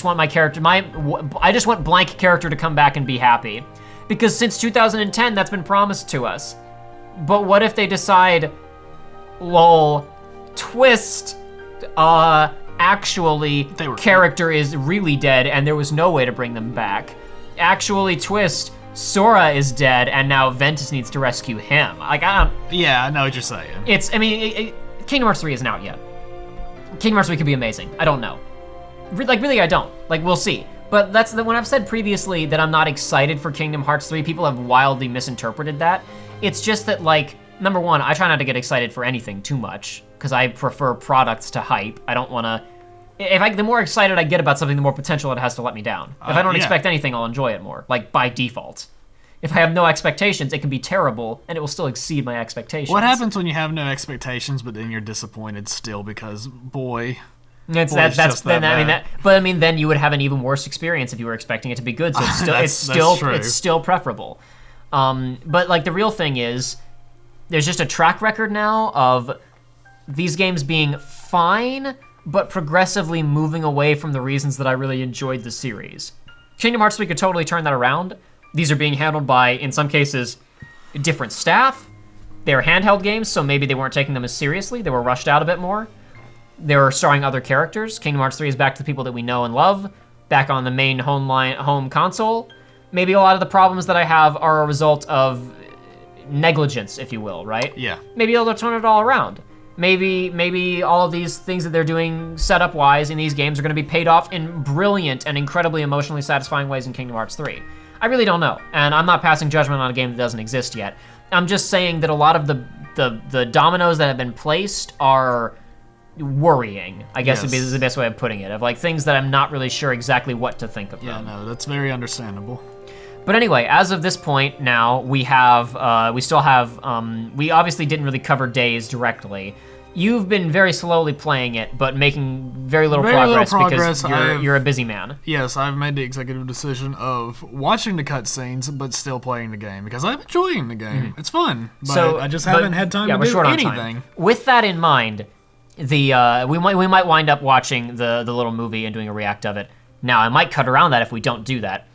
want my character, I just want blank character to come back and be happy. Because since 2010, that's been promised to us. But what if they decide, lol, twist, actually, character is really dead and there was no way to bring them back. Actually, twist, Sora is dead and now Ventus needs to rescue him. Like, I don't... Yeah, I know what you're saying. Kingdom Hearts 3 isn't out yet. Kingdom Hearts 3 could be amazing. I don't know. Really, I don't. Like, we'll see. But that's when I've said previously that I'm not excited for Kingdom Hearts 3, people have wildly misinterpreted that. It's just that, like, number one, I try not to get excited for anything too much, because I prefer products to hype. I don't want to... the more excited I get about something, the more potential it has to let me down. If I don't expect anything, I'll enjoy it more, like, by default. If I have no expectations, it can be terrible, and it will still exceed my expectations. What happens when you have no expectations, but then you're disappointed still because, boy... Then you would have an even worse experience if you were expecting it to be good. So it's still preferable. But like the real thing is, there's just a track record now of these games being fine, but progressively moving away from the reasons that I really enjoyed the series. Kingdom Hearts 3 could totally turn that around. These are being handled by, in some cases, different staff. They were handheld games, so maybe they weren't taking them as seriously. They were rushed out a bit more. They were starring other characters. Kingdom Hearts 3 is back to the people that we know and love, back on the main home console. Maybe a lot of the problems that I have are a result of negligence, if you will, right? Yeah. Maybe they'll turn it all around. Maybe all of these things that they're doing setup-wise in these games are going to be paid off in brilliant and incredibly emotionally satisfying ways in Kingdom Hearts 3. I really don't know, and I'm not passing judgment on a game that doesn't exist yet. I'm just saying that a lot of the dominoes that have been placed are worrying, I guess is the best way of putting it, of like things that I'm not really sure exactly what to think of them. Yeah, no, that's very understandable. But anyway, as of this point now, we still have, we obviously didn't really cover Days directly. You've been very slowly playing it, but making very little progress because you're a busy man. Yes, I've made the executive decision of watching the cutscenes, but still playing the game because I'm enjoying the game. Mm-hmm. It's fun, but I just haven't had time to do anything. With that in mind, we might wind up watching the little movie and doing a react of it. Now, I might cut around that if we don't do that.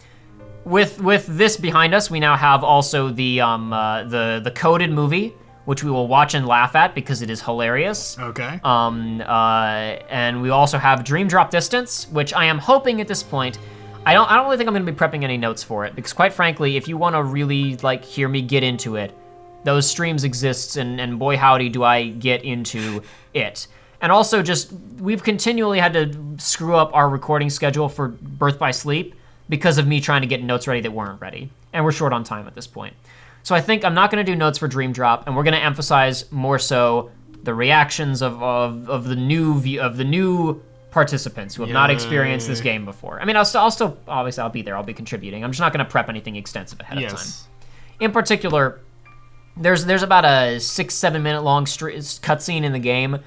With this behind us, we now have also the coded movie, which we will watch and laugh at because it is hilarious. Okay. And we also have Dream Drop Distance, which I am hoping at this point. I don't really think I'm going to be prepping any notes for it because, quite frankly, if you want to really like hear me get into it, those streams exist, and boy howdy do I get into it. And also just, we've continually had to screw up our recording schedule for Birth by Sleep because of me trying to get notes ready that weren't ready. And we're short on time at this point. So I think I'm not going to do notes for Dream Drop, and we're going to emphasize more so the reactions of the new participants who have not experienced this game before. I mean, I'll still obviously I'll be there. I'll be contributing. I'm just not going to prep anything extensive ahead of time. In particular, there's about a 6-7 minute long cutscene in the game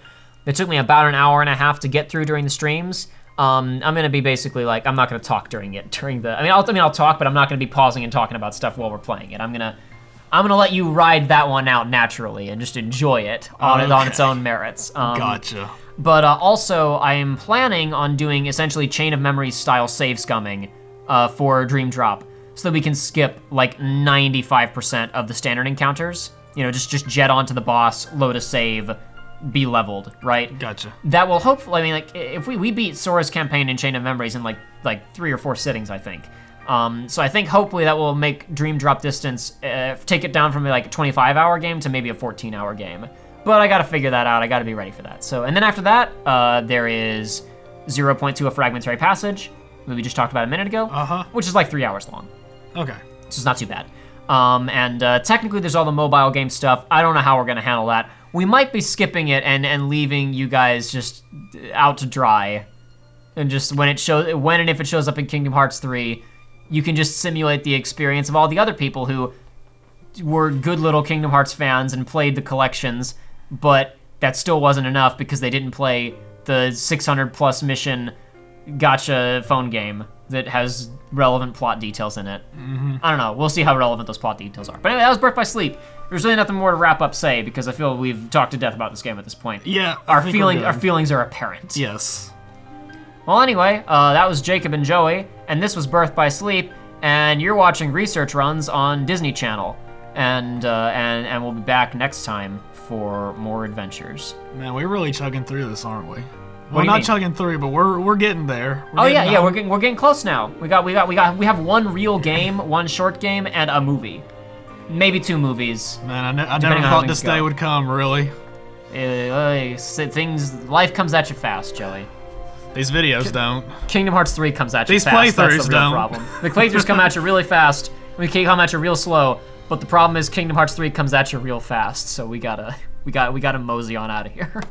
that took me about an hour and a half to get through during the streams. I'm gonna be basically like, I'm not gonna talk during it. I'll talk, but I'm not gonna be pausing and talking about stuff while we're playing it. I'm gonna let you ride that one out naturally and just enjoy it on its own merits. Gotcha. But also, I am planning on doing essentially Chain of Memories style save scumming for Dream Drop, so that we can skip like 95% of the standard encounters. You know, just jet onto the boss, load a save, be leveled, right? Gotcha. That will hopefully, I mean, like, if we beat Sora's campaign in Chain of Memories in like 3 or 4 sittings, I think. So I think hopefully that will make Dream Drop Distance, take it down from like a 25-hour game to maybe a 14-hour game. But I gotta figure that out, I gotta be ready for that. So, and then after that, there is 0.2 A Fragmentary Passage, that we just talked about a minute ago, which is like 3 hours long. Okay. So it's not too bad. And technically there's all the mobile game stuff. I don't know how we're gonna handle that. We might be skipping it and leaving you guys just out to dry. And just when and if it shows up in Kingdom Hearts 3, you can just simulate the experience of all the other people who were good little Kingdom Hearts fans and played the collections, but that still wasn't enough because they didn't play the 600 plus mission gacha phone game that has relevant plot details in it. I don't know. We'll see how relevant those plot details are. But anyway, that was Birth by Sleep. there's really nothing more to wrap up say because I feel we've talked to death about this game at this point. Yeah, I Our think we're good. feelings are apparent. Yes. Well, anyway, that was Jacob and Joey, and this was Birth by Sleep, and you're watching Research Runs on Disney Channel, and we'll be back next time for more adventures. Man, we're really chugging through this, aren't we? do Well, you not mean? chugging through, but we're getting there. Oh yeah, we're getting close now. We have one real game, one short game, and a movie, maybe 2 movies. Man, I never Depending on how thought things this day go. would come. Really, Life comes at you fast, Joey. these videos don't. Kingdom Hearts 3 comes at you These fast. That's playthroughs the real don't. problem. The playthroughs come at you really fast. We can come at you real slow. But the problem is Kingdom Hearts 3 comes at you real fast. So we gotta mosey on out of here.